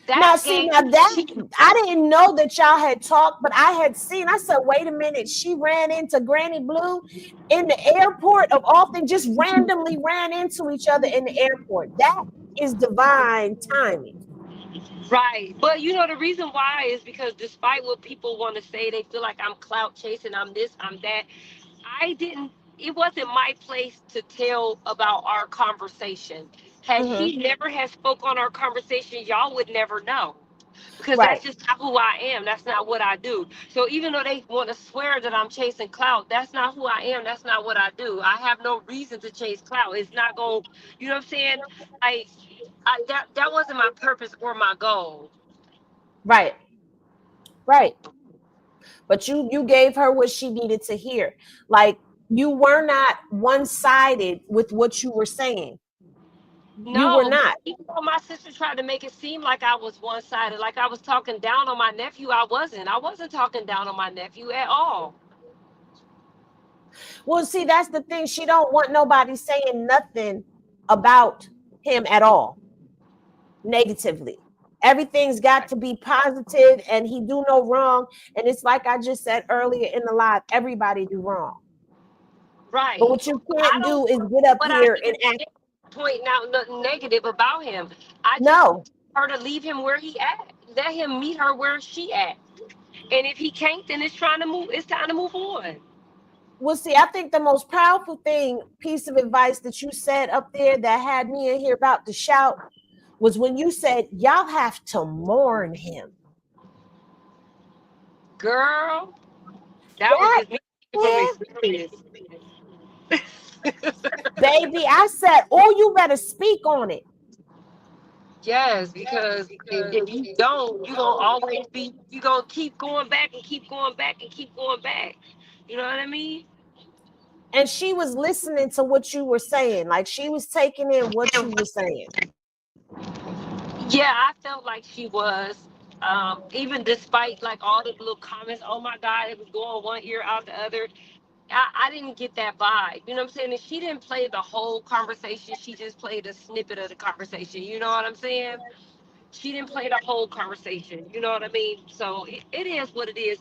Now, see, now that I didn't know that y'all had talked, but I had seen. I said, "Wait a minute!" She ran into Granny Blue in the airport of all things. Just randomly ran into each other in the airport. That is divine timing, right? But you know the reason why is because despite what people want to say, they feel like I'm clout chasing. I'm this. I'm that. I didn't. It wasn't my place to tell about our conversation. Had she never had spoke on our conversation, y'all would never know. Because that's just not who I am. That's not what I do. So even though they want to swear that I'm chasing clout, that's not who I am. That's not what I do. I have no reason to chase clout. It's not going, you know what I'm saying? That wasn't my purpose or my goal. Right. Right. But you gave her what she needed to hear. Like, you were not one-sided with what you were saying. No, you were not. Even though my sister tried to make it seem like I was one-sided, like I was talking down on my nephew, I wasn't. I wasn't talking down on my nephew at all. Well, see, that's the thing. She don't want nobody saying nothing about him at all, negatively. Everything's got to be positive, and he do no wrong. And it's like I just said earlier in the live, everybody do wrong. Right. But what you I can't do don't. is get up But I here and didn't act. pointing out nothing negative about him. I just No. want her to leave him where he at. Let him meet her where she at. And if he can't, then it's trying to move. It's time to move on. Well, see, I think the most powerful piece of advice that you said up there that had me in here about to shout was when you said, y'all have to mourn him. Girl, that was just me from Yeah. experience. Baby, I said, oh, you better speak on it. Yes, because if you don't, you're gonna always be. You're gonna keep going back and keep going back and keep going back. You know what I mean? And she was listening to what you were saying. Like she was taking in what you were saying. Yeah, I felt like she was. Even despite like all the little comments, oh my God, it was going one ear out the other. I didn't get that vibe. You know what I'm saying? And she didn't play the whole conversation. She just played a snippet of the conversation. You know what I'm saying? She didn't play the whole conversation. You know what I mean? So it is what it is.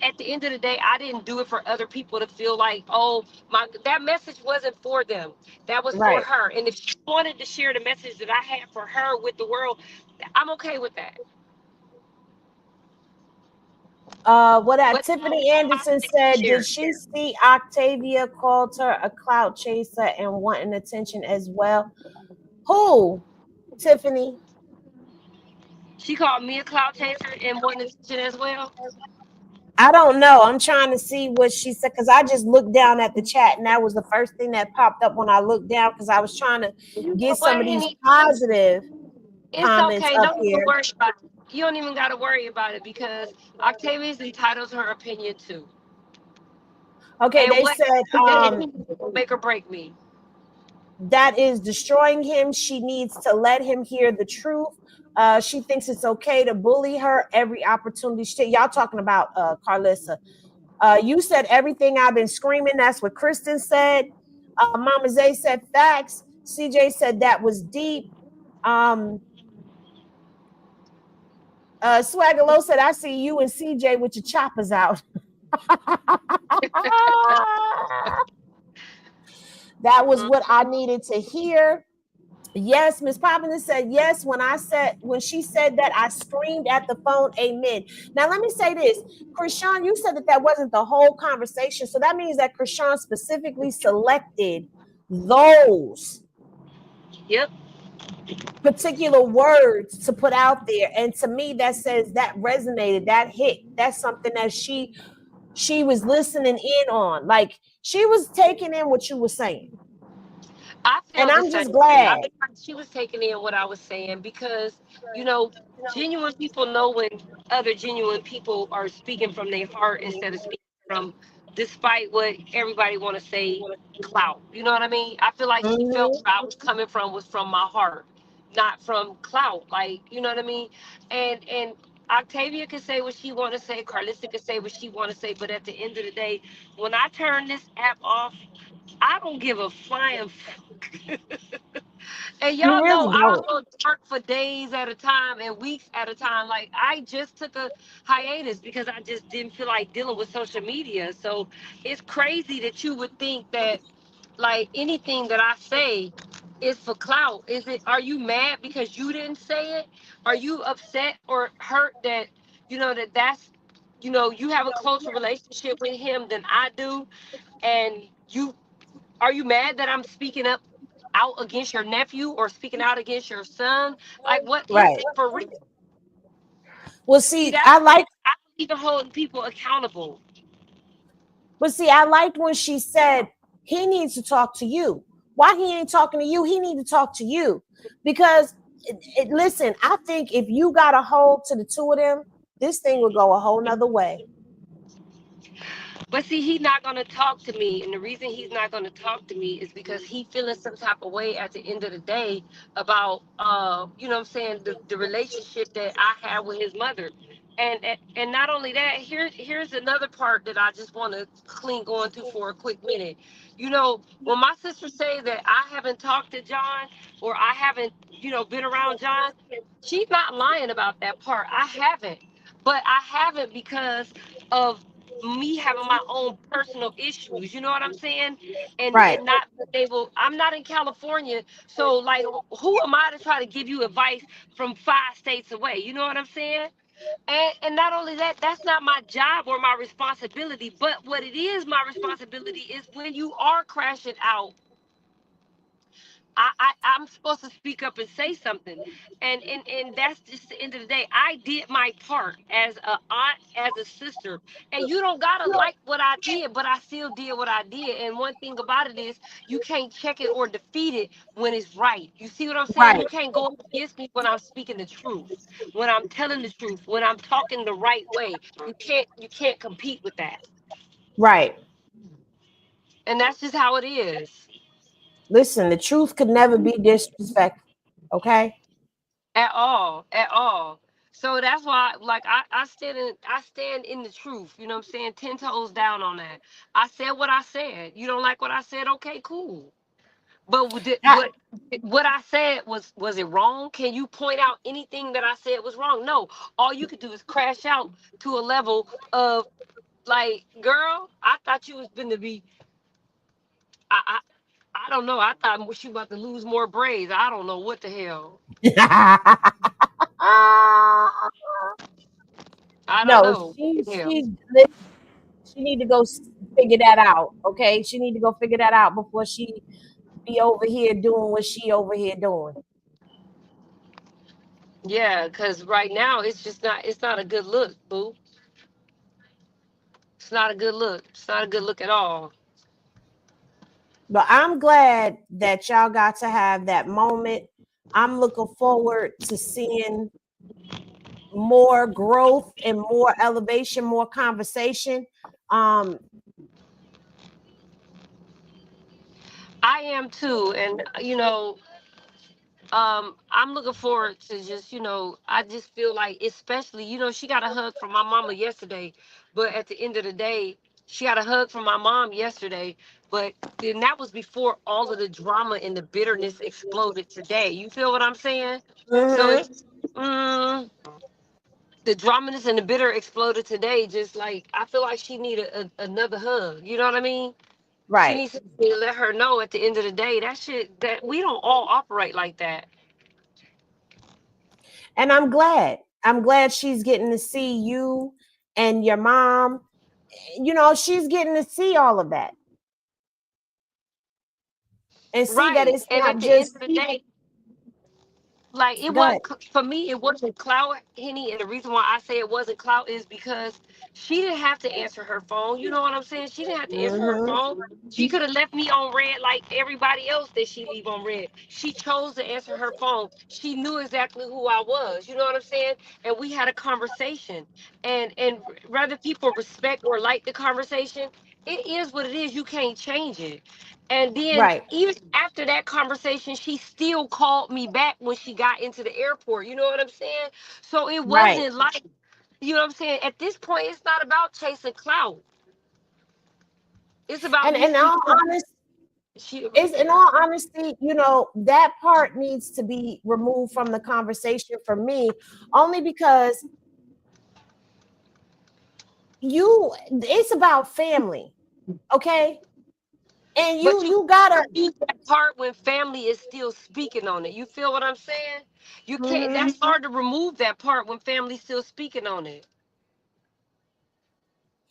At the end of the day, I didn't do it for other people to feel like, oh, that message wasn't for them. That was for Right. her. And if she wanted to share the message that I had for her with the world, I'm okay with that. What Tiffany Anderson said, did she see Octavia called her a clout chaser and wanting attention as well? Who? Tiffany? She called me a clout chaser and wanted attention as well. I don't know. I'm trying to see what she said because I just looked down at the chat and that was the first thing that popped up when I looked down because I was trying to get some of these positive It's comments okay. up Don't even here. worry about it. You don't even got to worry about it because Octavia's entitled to her opinion too. Okay, And they what said make or break me. that is destroying him. She needs to let him hear the truth. She thinks it's okay to bully her every opportunity. Y'all talking about Karlissa. You said everything I've been screaming. That's what Kristen said. Mama Zay said facts. CJ said that was deep. Swagger Low said, I see you and CJ with your choppers out. That was what I needed to hear. Yes, Miss Poppins said yes. When she said that, I screamed at the phone, amen. Now let me say this. Chrisean, you said that wasn't the whole conversation. So that means that Chrisean specifically selected those particular words to put out there. And to me, that says that resonated, that hit. That's something that she was listening in on. Like she was taking in what you were saying. And I'm just glad. She was taking in what I was saying because, you know, genuine people know when other genuine people are speaking from their heart instead of speaking from, despite what everybody want to say, clout. You know what I mean? I feel like she felt where I was coming from was from my heart, not from clout. Like, you know what I mean? And Octavia could say what she want to say. Karlissa could say what she want to say. But at the end of the day, when I turn this app off, I don't give a flying fuck. And y'all know I'll go dark for days at a time and weeks at a time. Like I just took a hiatus because I just didn't feel like dealing with social media. So it's crazy that you would think that like anything that I say is for clout. Are you mad because you didn't say it? Are you upset or hurt that that's you have a closer relationship with him than I do? And are you mad that I'm speaking up out against your nephew or speaking out against your son? Like, what is it for real? Well, see, I believe in holding people accountable. But see, I liked when she said he needs to talk to you. Why he ain't talking to you? He need to talk to you because listen, I think if you got a hold to the two of them, this thing would go a whole nother way. But see, he's not going to talk to me. And the reason he's not going to talk to me is because he feeling some type of way at the end of the day about, you know what I'm saying, the relationship that I have with his mother. And not only that, here's another part that I just want to clean going to for a quick minute. You know, when my sister say that I haven't talked to John or I haven't been around John. She's not lying about that part. I haven't. But I haven't because of me having my own personal issues. You know what I'm saying? And not able. I'm not in California, so like, who am I to try to give you advice from 5 states away? You know what I'm saying? And not only that, that's not my job or my responsibility. But what it is, my responsibility is when you are crashing out. I'm supposed to speak up and say something, and that's just the end of the day. I did my part as a aunt, as a sister, and you don't gotta like what I did, but I still did what I did. And one thing about it is, you can't check it or defeat it when it's right. You see what I'm saying? You can't go against me when I'm speaking the truth, when I'm telling the truth, when I'm talking the right way. You can't compete with that, Right. and that's just how it is. Listen, the truth could never be disrespectful. Okay. At all, at all. So that's why, like, I stand in the truth. You know what I'm saying? 10 toes down on that. I said what I said. You don't like what I said? Okay, cool. But I- what I said, was it wrong? Can you point out anything that I said was wrong? No. All you could do is crash out to a level of, like, girl, I thought you was going to be. I I don't know. I thought she about to lose more braids. I don't know what the hell. I don't no, know what the hell. she's she need to go figure that out. Okay, she need to go figure that out before she be over here doing what she over here doing. Yeah, because right now it's not a good look, boo. It's not a good look. It's not a good look at all. But I'm glad that y'all got to have that moment. I'm looking forward to seeing more growth and more elevation, more conversation. Um, I am too, and I'm looking forward to just, I just feel like, especially, she got a hug from my mama yesterday, but at the end of the day, she got a hug from my mom yesterday, but then that was before all of the drama and the bitterness exploded today. You feel what I'm saying? So mhm, it's, the draminess and the bitter exploded today. Just like, I feel like she needed another hug. You know what I mean? She right. needs to let her know at the end of the day that shit, that we don't all operate like that. And I'm glad. I'm glad she's getting to see you and your mom. You know, she's getting to see all of that and see that Right. it's And not at the end just. of the day, like, it Go wasn't ahead. for me, it wasn't clout, Henny, and the reason why I say it wasn't clout is because she didn't have to answer her phone. You know what I'm saying? She didn't have to answer her Hmm. phone. She could have left me on red like everybody else that she leave on red. She chose to answer her phone. She knew exactly who I was. You know what I'm saying? And we had a conversation. And whether people respect or like the conversation, it is what it is. You can't change it. And then Right. even after that conversation, she still called me back when she got into the airport. You know what I'm saying? So it Right. wasn't like, you know what I'm saying? At this point, it's not about chasing clout. It's about And me in all speaking. honest, She, is in all honesty, you know, that part needs to be removed from the conversation for me, only because it's about family, okay? And but you you you gotta. use that part when family is still speaking on it. You feel what I'm saying? You can't. Mhm, That's hard to remove that part when family's still speaking on it.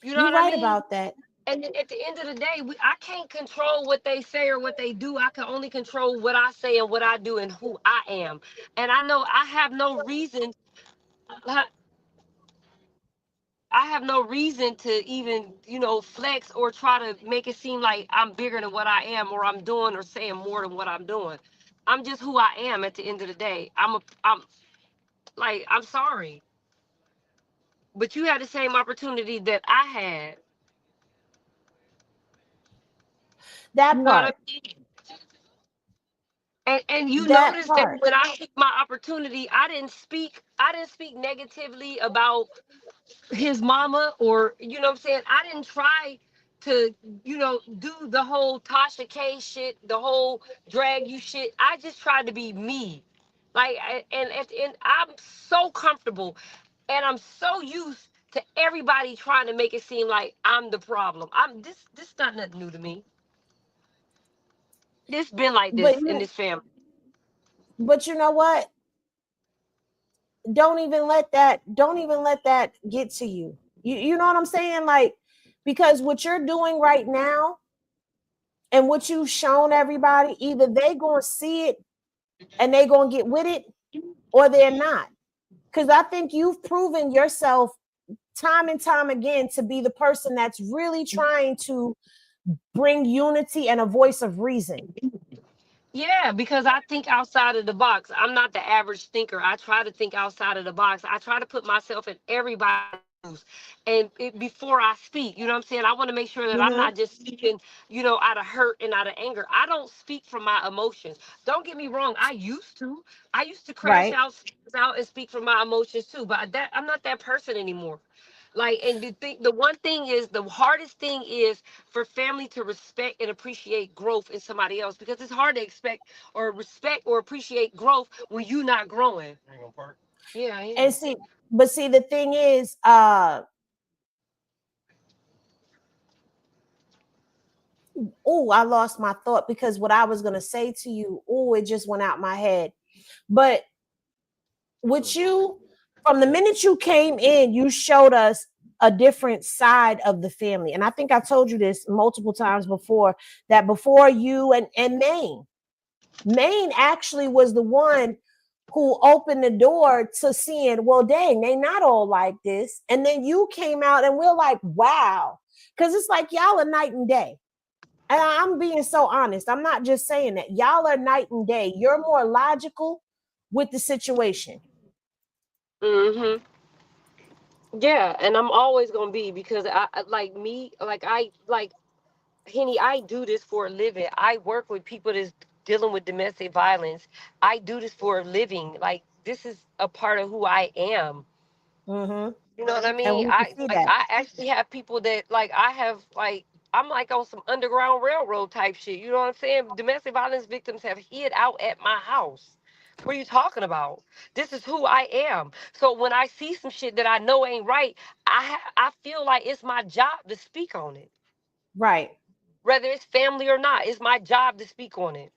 You know you're what I right mean? about that. And then at the end of the day, I can't control what they say or what they do. I can only control what I say and what I do and who I am. And I know I have no reason. I I have no reason to even, flex or try to make it seem like I'm bigger than what I am, or I'm doing or saying more than what I'm doing. I'm just who I am at the end of the day. I'm like, I'm sorry, but you had the same opportunity that I had. You That know what I part. mean? And you That notice that part. when I took my opportunity, I didn't speak negatively about his mama, or, what I'm saying, I didn't try to, do the whole Tasha K shit, the whole drag you shit. I just tried to be me. Like, and at the end, I'm so comfortable, and I'm so used to everybody trying to make it seem like I'm the problem. This not nothing new to me. This been like this But in this family. you know what? Don't even let that get to you. You know what I'm saying? Like, because what you're doing right now and what you've shown everybody, either they gonna see it and they gonna get with it, or they're not. Because I think you've proven yourself time and time again to be the person that's really trying to bring unity and a voice of reason. Yeah, because I think outside of the box. I'm not the average thinker. I try to think outside of the box. I try to put myself in everybody's shoes, and before I speak, you know what I'm saying? I want to make sure that I'm Mm-hmm. not just speaking, out of hurt and out of anger. I don't speak from my emotions. Don't get me wrong. I used to. I used to crash Right. out, and speak from my emotions too. But I'm not that person anymore. Like, and the one thing is, the hardest thing is for family to respect and appreciate growth in somebody else, because it's hard to expect or respect or appreciate growth when you're not growing. Yeah, yeah. And see, the thing is, oh, I lost my thought because what I was gonna say to you, oh, it just went out my head. But with you, from the minute you came in, you showed us a different side of the family. And I think I told you this multiple times before, that before you and Maine actually was the one who opened the door to seeing, well, dang, they not all like this. And then you came out and we're like, wow. Because it's like y'all are night and day. And I'm being so honest. I'm not just saying that. Y'all are night and day. You're more logical with the situation. Mm-hmm. Yeah, and I'm always gonna be, because like me, like Henny, I do this for a living. I work with people that's dealing with domestic violence. I do this for a living. Like, this is a part of who I am. Mm-hmm. You know what I And mean? we can I see like that. I actually have people that, like, I have, like, I'm like on some underground railroad type shit. You know what I'm saying? Domestic violence victims have hid out at my house. What are you talking about? This is who I am. So when I see some shit that I know ain't right, I feel like it's my job to speak on it. Right. Whether it's family or not, it's my job to speak on it.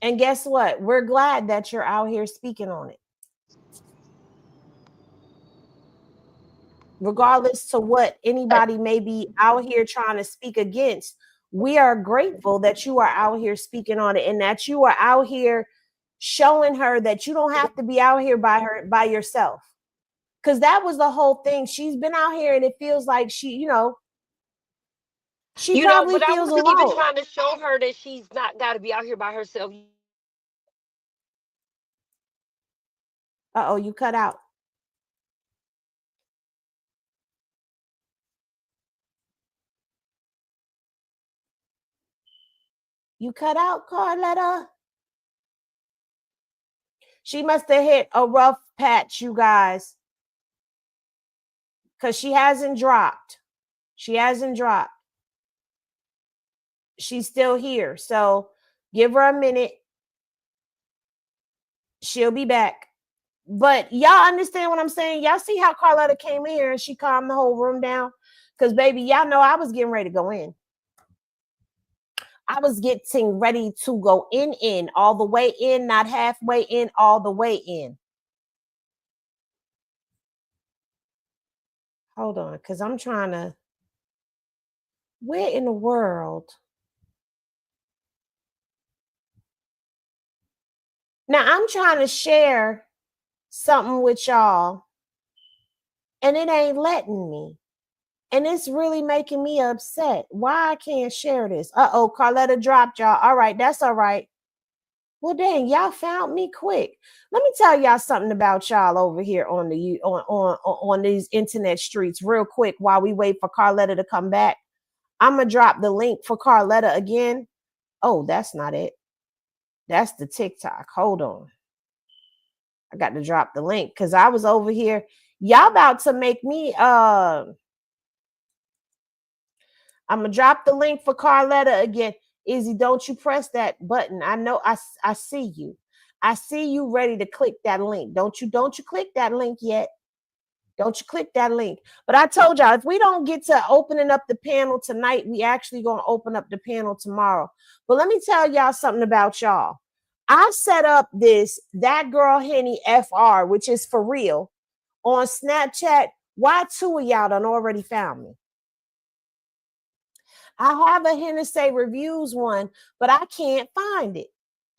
And guess what? We're glad that you're out here speaking on it. Regardless to what anybody may be out here trying to speak against, we are grateful that you are out here speaking on it and that you are out here showing her that you don't have to be out here by yourself. Because that was the whole thing. She's been out here and it feels like she But probably I feels wasn't even alone. trying to show her that she's not got to be out here by herself. Uh-oh, you cut out. You cut out, Karletta. She must have hit a rough patch, you guys, because she hasn't dropped. She hasn't dropped. She's still here. So give her a minute. She'll be back. But y'all understand what I'm saying? Y'all see how Karletta came in here and she calmed the whole room down? Because, baby, y'all know I was getting ready to go in. I was getting ready to go in, all the way in, not halfway in, all the way in. Hold on, because I'm trying to. Where in the world? Now, I'm trying to share something with y'all, and it ain't letting me. And it's really making me upset. Why I can't share this? Uh-oh, Karletta dropped y'all. All right, that's all right. Well, dang, y'all found me quick. Let me tell y'all something about y'all over here on the on these internet streets real quick while we wait for Karletta to come back. I'm gonna drop the link for Karletta again. Oh, that's not it. That's the TikTok. Hold on. I got to drop the link because I was over here. Y'all about to make me I'm gonna drop the link for Karletta again. Izzy, don't you press that button. I know I see you. I see you ready to click that link. Don't you click that link yet. Don't you click that link. But I told y'all, if we don't get to opening up the panel tonight, we actually going to open up the panel tomorrow. But let me tell y'all something about y'all. I set up That Girl Henny FR, which is for real, on Snapchat. Why 2 of y'all done already found me? I have a Hennessy Reviews one, but I can't find it.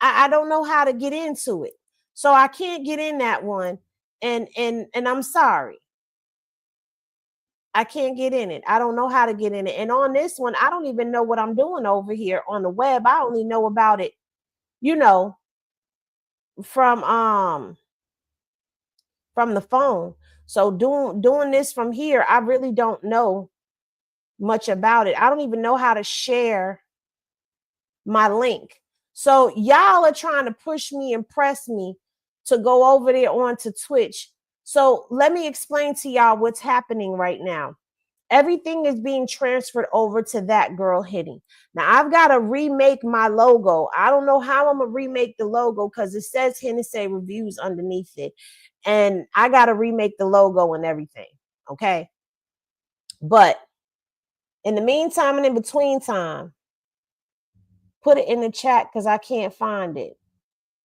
I don't know how to get into it. So I can't get in that one. And I'm sorry. I can't get in it. I don't know how to get in it. And on this one, I don't even know what I'm doing over here on the web. I only know about it, from the phone. So doing this from here, I really don't know much about it. I don't even know how to share my link. So y'all are trying to push me and press me to go over there onto Twitch. So let me explain to y'all what's happening right now. Everything is being transferred over to That Girl Henny. Now I've got to remake my logo. I don't know how I'm gonna remake the logo because it says Hennessy Reviews underneath it. And I got to remake the logo and everything. Okay. But in the meantime and in between time, put it in the chat because I can't find it.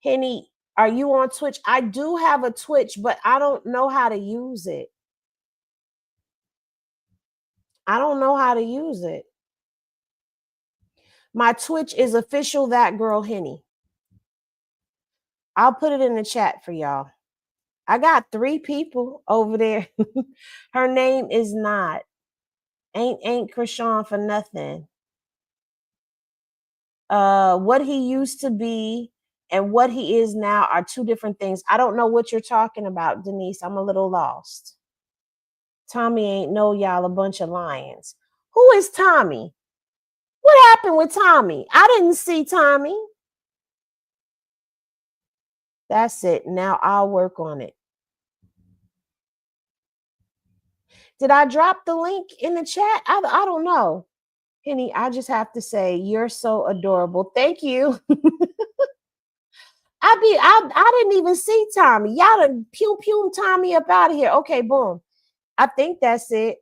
Henny, are you on Twitch? I do have a Twitch, but I don't know how to use it. I don't know how to use it. My Twitch is official That Girl Henny. I'll put it in the chat for y'all. I got 3 people over there. Her name is not. Ain't Chrisean for nothing. What he used to be and what he is now are 2 different things. I don't know what you're talking about, Denise. I'm a little lost. Tommy ain't know y'all a bunch of lions. Who is Tommy? What happened with Tommy? I didn't see Tommy. That's it. Now I'll work on it. Did I drop the link in the chat? I don't know. Henny, I just have to say, you're so adorable. Thank you. I didn't even see Tommy. Y'all done pew Tommy up out of here. Okay, boom. I think that's it.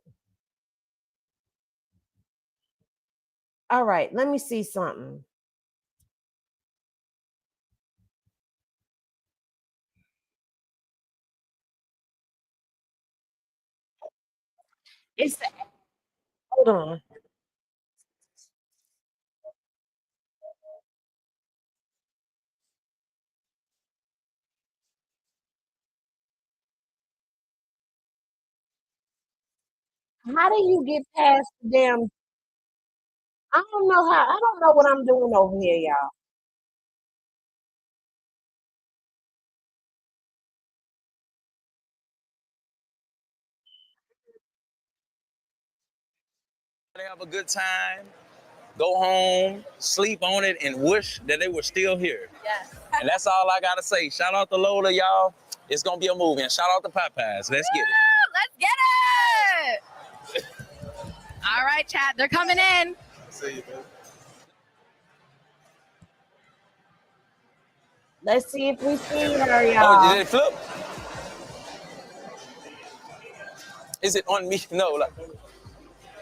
All right, let me see something. Hold on. How do you get past the damn? I don't know how. I don't know what I'm doing over here, y'all. Have a good time, go home, sleep on it, and wish that they were still here. Yes. And that's all I gotta say. Shout out to Lola, y'all. It's gonna be a movie. And shout out to Popeyes. Let's get it. Let's get it. All right, chat. They're coming in. See you, man. Let's see if we see her, y'all. Oh, did it flip? Is it on me? No. Like,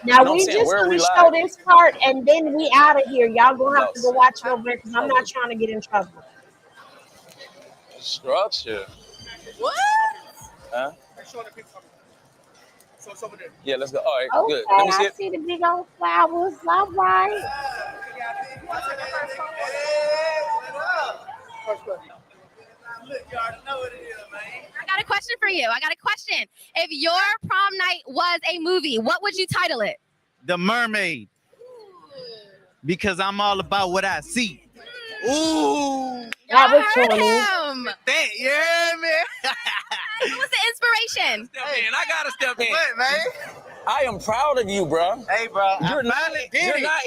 now we just gonna show this part and then we out of here. Y'all gonna have to go watch it over there because I'm not trying to get in trouble. Structure. What? Huh? So it's over there. Yeah, let's go. All right, okay, good. Let me see I see the big old flowers. All right. I got a question for you. If your prom night was a movie, what would you title it? The Mermaid. Because I'm all about what I see. Ooh. That was heard funny. him. Yeah, man. What was the inspiration? Hey, I gotta step in. What, man? I am proud of you, bro. Hey, bro. You're not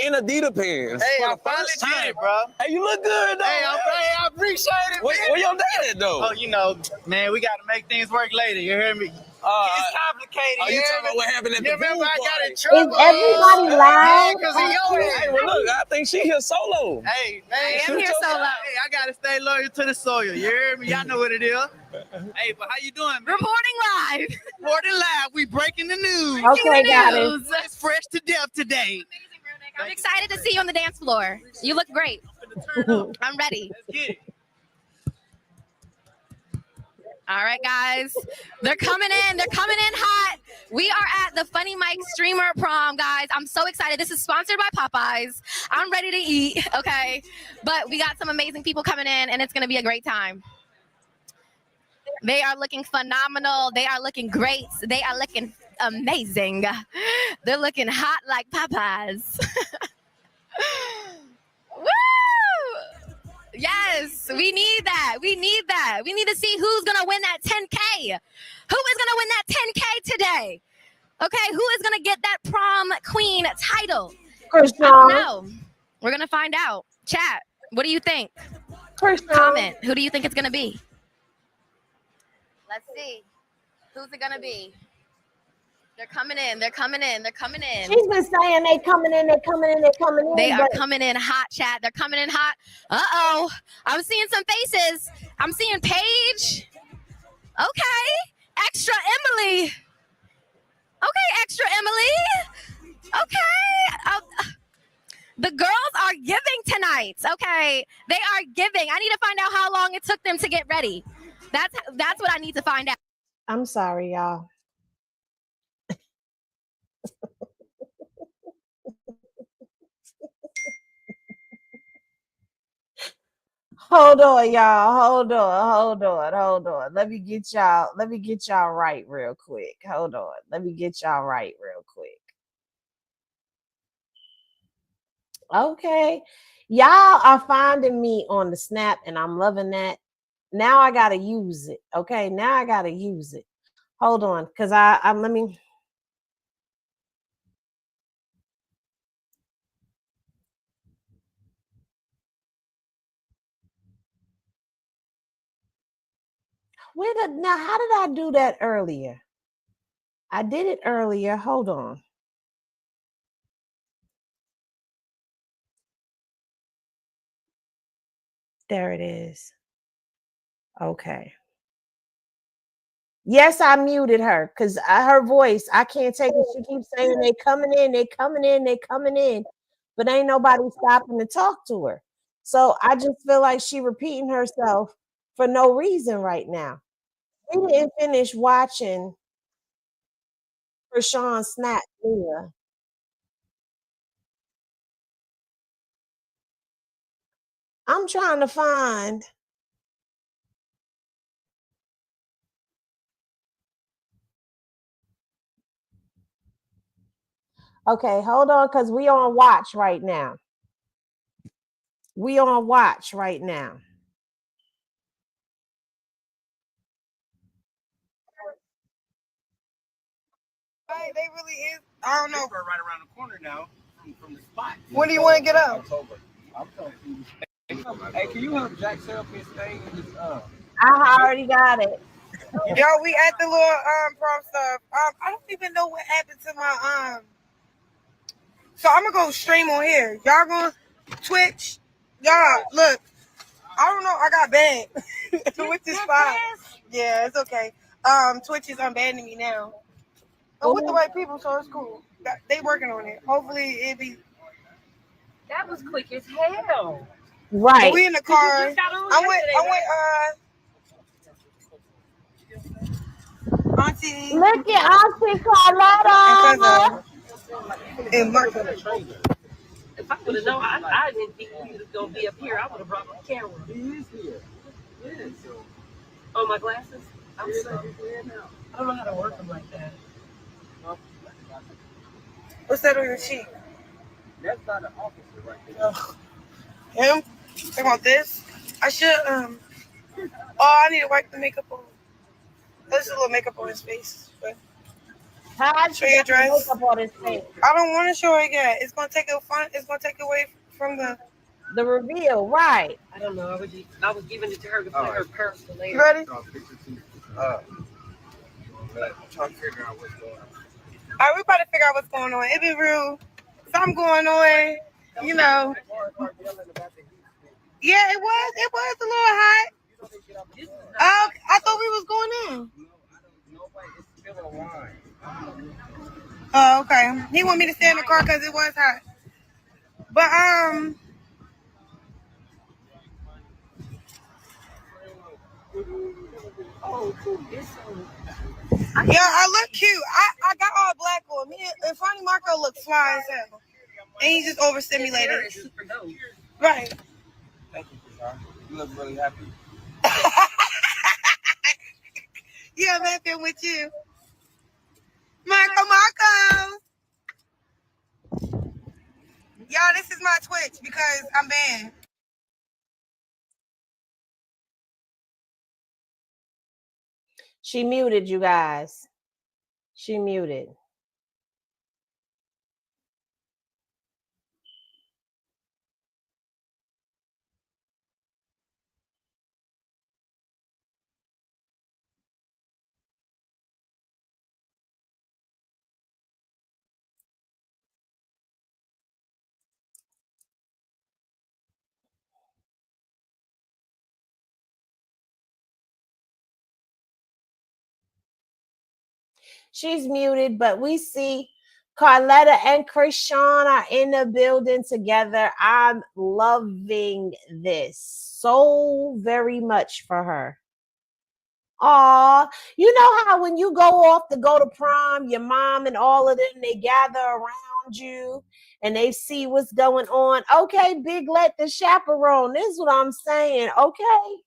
in Adidas pants. Hey, I for the finally first did time, it, bro. Hey, you look good, though. Hey, I appreciate it. Where your dad at, though? Oh, you know, man, we got to make things work later. You hear me? It's complicated. Oh, you talking about what happened at the remember pool I got in party? trouble? Is everybody live? Because of your ass. Hey, well, look, I think she here solo. Hey, man. I am here solo. Hey, I got to stay loyal to the soil. You hear me? Y'all know what it is. Hey, but how you doing, man? Reporting live. Reporting live. We breaking the news. Okay, got it. It's fresh to death today. I'm excited to see you on the dance floor. You look great. I'm ready. Let's get it. All right, guys. They're coming in. They're coming in hot. We are at the Funny Mike Streamer Prom, guys. I'm so excited. This is sponsored by Popeyes. I'm ready to eat, okay? But we got some amazing people coming in, and it's going to be a great time. They are looking phenomenal. They are looking great. They are looking amazing. They're looking hot like Popeyes. Woo! Yes, we need that. We need that. We need to see who's going to win that 10K. Who is going to win that 10K today? Okay, who is going to get that prom queen title? Chrisean. I don't know. We're going to find out. Chat, what do you think? Chrisean. Comment. Who do you think it's going to be? Let's see. Who's it going to be? They're coming in. They're coming in. They're coming in. She's been saying they coming in. They coming in. They coming in. They are but- coming in hot, chat. They're coming in hot. Uh-oh. I'm seeing some faces. I'm seeing Paige. Okay. Extra Emily. Okay, extra Emily. Okay. The girls are giving tonight. Okay. They are giving. I need to find out how long it took them to get ready. That's what I need to find out. I'm sorry, y'all. Hold on, y'all. Hold on. Let me get y'all right real quick. Hold on. Let me get y'all right real quick. Okay. Y'all are finding me on the Snap, and I'm loving that. Now I gotta use it. Okay. Now I gotta use it. Hold on, because I'm let me. Now, how did I do that earlier? I did it earlier. Hold on. There it is. Okay. Yes, I muted her because her voice, I can't take it. She keeps saying they coming in, they coming in, they coming in, but ain't nobody stopping to talk to her. So I just feel like she repeating herself for no reason right now. We didn't finish watching Chrisean Snap Leah. I'm trying to find. Okay, hold on, because we on watch right now. We on watch right now. Right, they really is. I don't know. We're right around the corner now from the spot. When do you want to get up? Hey, can you help Jack set up his thing? I already got it. Yo, we at the little prom stuff. I don't even know what happened to my So I'm gonna go stream on here. Y'all gonna Twitch? Y'all look. I don't know. I got banned, which is fine. Yeah, it's okay. Twitch is unbanning me now. I'm with the right people, so it's cool. They working on it. Hopefully it be. That was quick as hell. Right. We in the car. I'm with Auntie. Look at Auntie Karletta. And Marco. If I would have known, I didn't think you was gonna be up here. I would have brought my camera. He is here. Yes. Oh, my glasses. I'm sorry. I don't know how to work them like that. What's that on your cheek? That's not an officer right there. Him? Talking about this? I should Oh, I need to wipe the makeup on. There's a little makeup on his face, but show your dress. Makeup on his face. I don't want to show it yet. It's gonna take away from the reveal, right? I don't know. I was giving it to her to put her purse later. You ready? but I'm trying to figure out what's going on. All right, we about to figure out what's going on. It be real. Something going on, you know. Yeah, it was. It was a little hot. I thought we was going in. Oh, okay. He want me to stay in the car because it was hot. But yeah, I look cute. I got all black on me. And Funny Marco looks fly as hell. And he's just overstimulated. Right. Thank you, Chrisean. You look really happy. Yeah, I'm happy with you. Marco. Y'all, this is my Twitch because I'm banned. She muted, you guys. She muted. She's muted, but we see Karletta and Chrisean are in the building together. I'm loving this so very much for her. Aw, you know how when you go off to go to prom, your mom and all of them, they gather around you and they see what's going on. Okay, Big Let the chaperone. This is what I'm saying. Okay.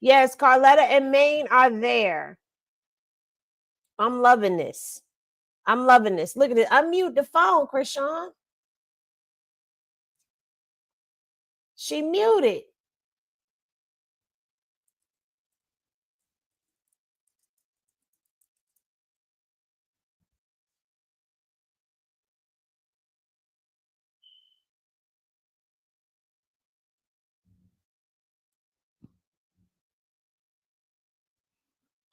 Yes, Karletta and Maine are there. I'm loving this. I'm loving this. Look at it. Unmute the phone, Chrisean. She muted.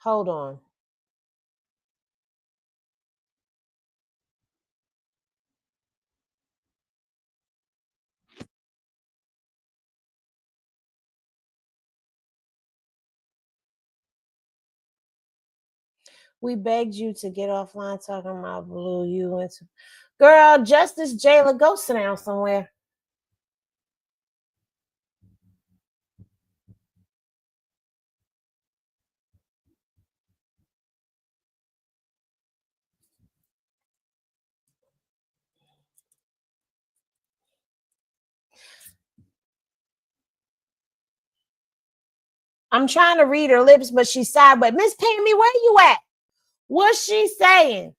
Hold on. We begged you to get offline talking about Blue. You went to, girl, Justice Jailer, go sit down somewhere. I'm trying to read her lips, but she's sideways. Miss Pammy, where you at? What's she saying?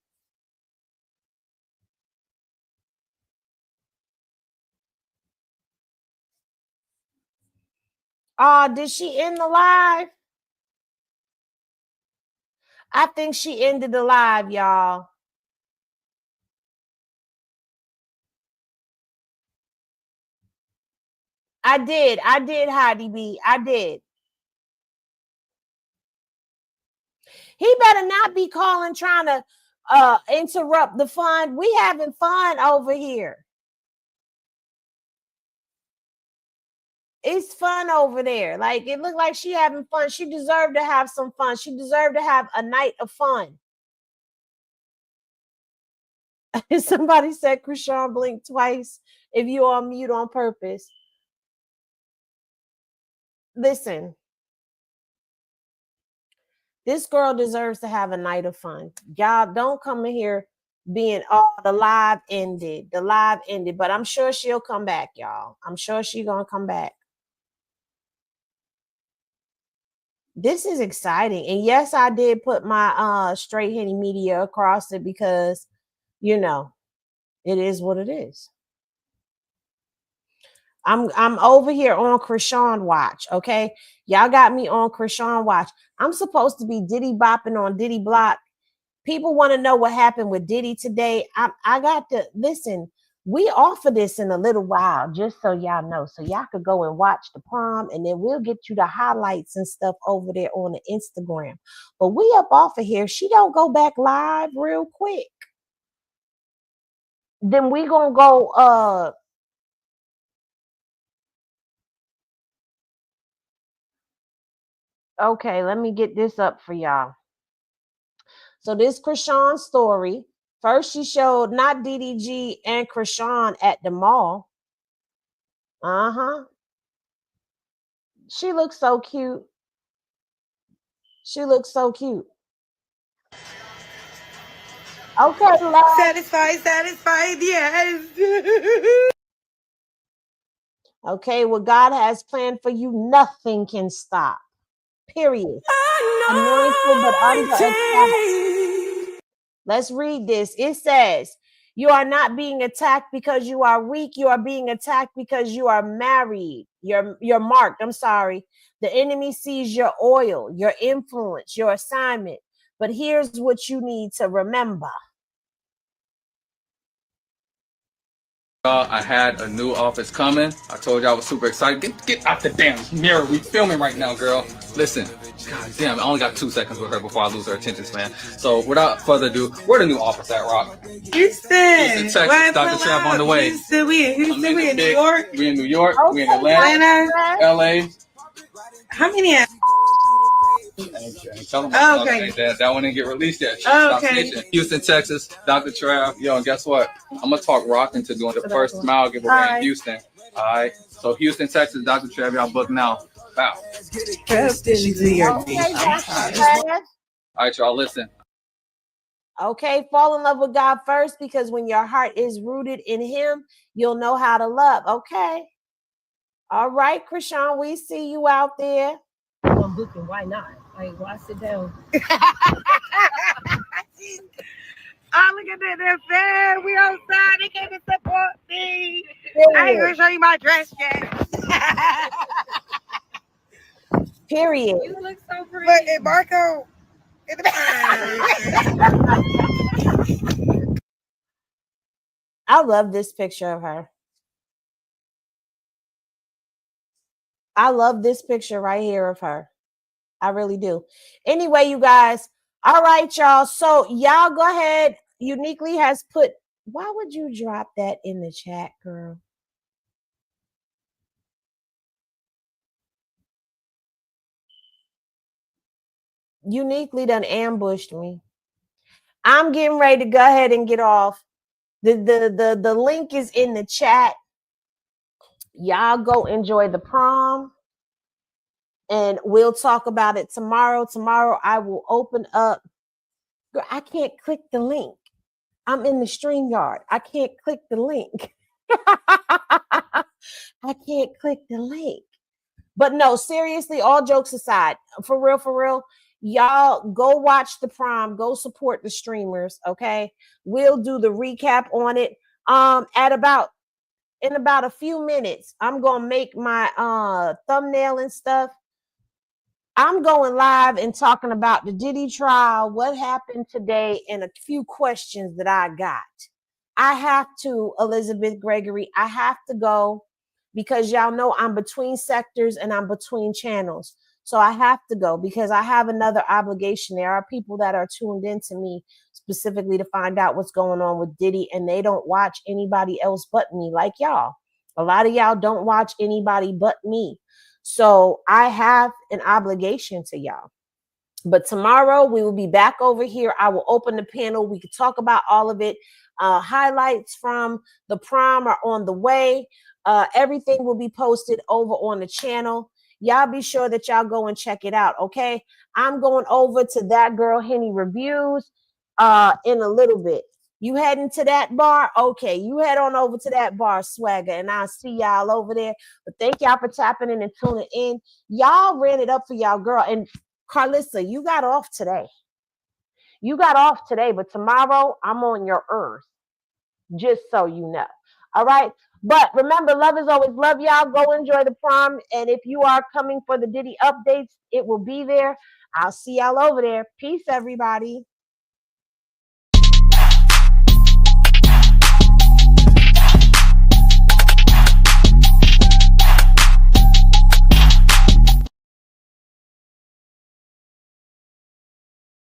Did she end the live? I think she ended the live, y'all. I did, Heidi B. I did. He better not be calling trying to interrupt the fun. We having fun over here. It's fun over there. Like, it looked like she having fun. She deserved to have some fun. She deserved to have a night of fun. Somebody said Chrisean blinked twice. If you on mute on purpose. Listen. This girl deserves to have a night of fun. Y'all don't come in here being, the live ended. The live ended. But I'm sure she'll come back, y'all. I'm sure she's going to come back. This is exciting. And yes, I did put my Straight Henny Media across it because, you know, it is what it is. I'm over here on Chrisean watch, okay? Y'all got me on Chrisean watch. I'm supposed to be Diddy bopping on Diddy block. People want to know what happened with Diddy today. I got to listen. We offer this in a little while, just so y'all know. So y'all could go and watch the prom, and then we'll get you the highlights and stuff over there on the Instagram. But we up off of here. She don't go back live real quick. Then we gonna go okay, let me get this up for y'all. So this Chrisean's story. First, she showed not DDG and Chrisean at the mall. She looks so cute. She looks so cute. Okay, love. Satisfied, yes. Okay, what God has planned for you, nothing can stop. Period. Anointed but under attack. Let's read this. It says, you are not being attacked because you are weak. You are being attacked because you are married. You're marked. I'm sorry. The enemy sees your oil, your influence, your assignment. But here's what you need to remember. I had a new office coming. I told you I was super excited. Get out the damn mirror. We filming right now, girl. Listen, god damn, I only got 2 seconds with her before I lose her attention span. So without further ado, where the new office at, Rock? Houston, Texas. Dr. Trap on the way. Houston, we in New York. We in New York. Okay, we in Atlanta. LA. How many? Tell them okay. That one didn't get released yet. Okay. Houston, Texas, Dr. Trav. Yo, and guess what? I'm gonna talk Rock into doing the first smile giveaway in Houston. All right. So Houston, Texas, Dr. Trav, y'all book now. Wow. Okay, All right, y'all, listen. Okay, fall in love with God first, because when your heart is rooted in Him, you'll know how to love. Okay. All right, Chrisean, we see you out there. I'm booking. Why not? Like, why sit down? Oh, look at that. They're fan. We outside. They came to support me. I ain't gonna show you my dress yet. Period. You look so pretty. Look at Marco. I love this picture of her. I love this picture right here of her. I really do. Anyway, you guys. All right, y'all. So y'all go ahead. Uniquely has put, why would you drop that in the chat, girl? Uniquely done ambushed me. I'm getting ready to go ahead and get off. The link is in the chat. Y'all go enjoy the prom. And we'll talk about it tomorrow. Tomorrow I will open up. Girl, I can't click the link. I'm in the StreamYard. I can't click the link. I can't click the link. But no, seriously, all jokes aside, for real, y'all go watch the prom. Go support the streamers, okay? We'll do the recap on it. In about a few minutes, I'm gonna make my thumbnail and stuff. I'm going live and talking about the Diddy trial, what happened today, and a few questions that I got. I have to, Elizabeth Gregory, I have to go because y'all know I'm between sectors and I'm between channels. So I have to go because I have another obligation. There are people that are tuned in to me specifically to find out what's going on with Diddy, and they don't watch anybody else but me, like y'all. A lot of y'all don't watch anybody but me. So I have an obligation to y'all. But tomorrow we will be back over here. I will open the panel. We could talk about all of it. Highlights from the prom are on the way. Everything will be posted over on the channel. Y'all be sure that y'all go and check it out, okay? I'm going over to That Girl Henny Reviews in a little bit. You heading to that bar? Okay, you head on over to that bar, Swagger, and I'll see y'all over there. But thank y'all for tapping in and tuning in. Y'all ran it up for y'all, girl. And Karlissa, you got off today. You got off today, but tomorrow I'm on your earth, just so you know. All right? But remember, love is always love, y'all. Go enjoy the prom. And if you are coming for the Diddy updates, it will be there. I'll see y'all over there. Peace, everybody.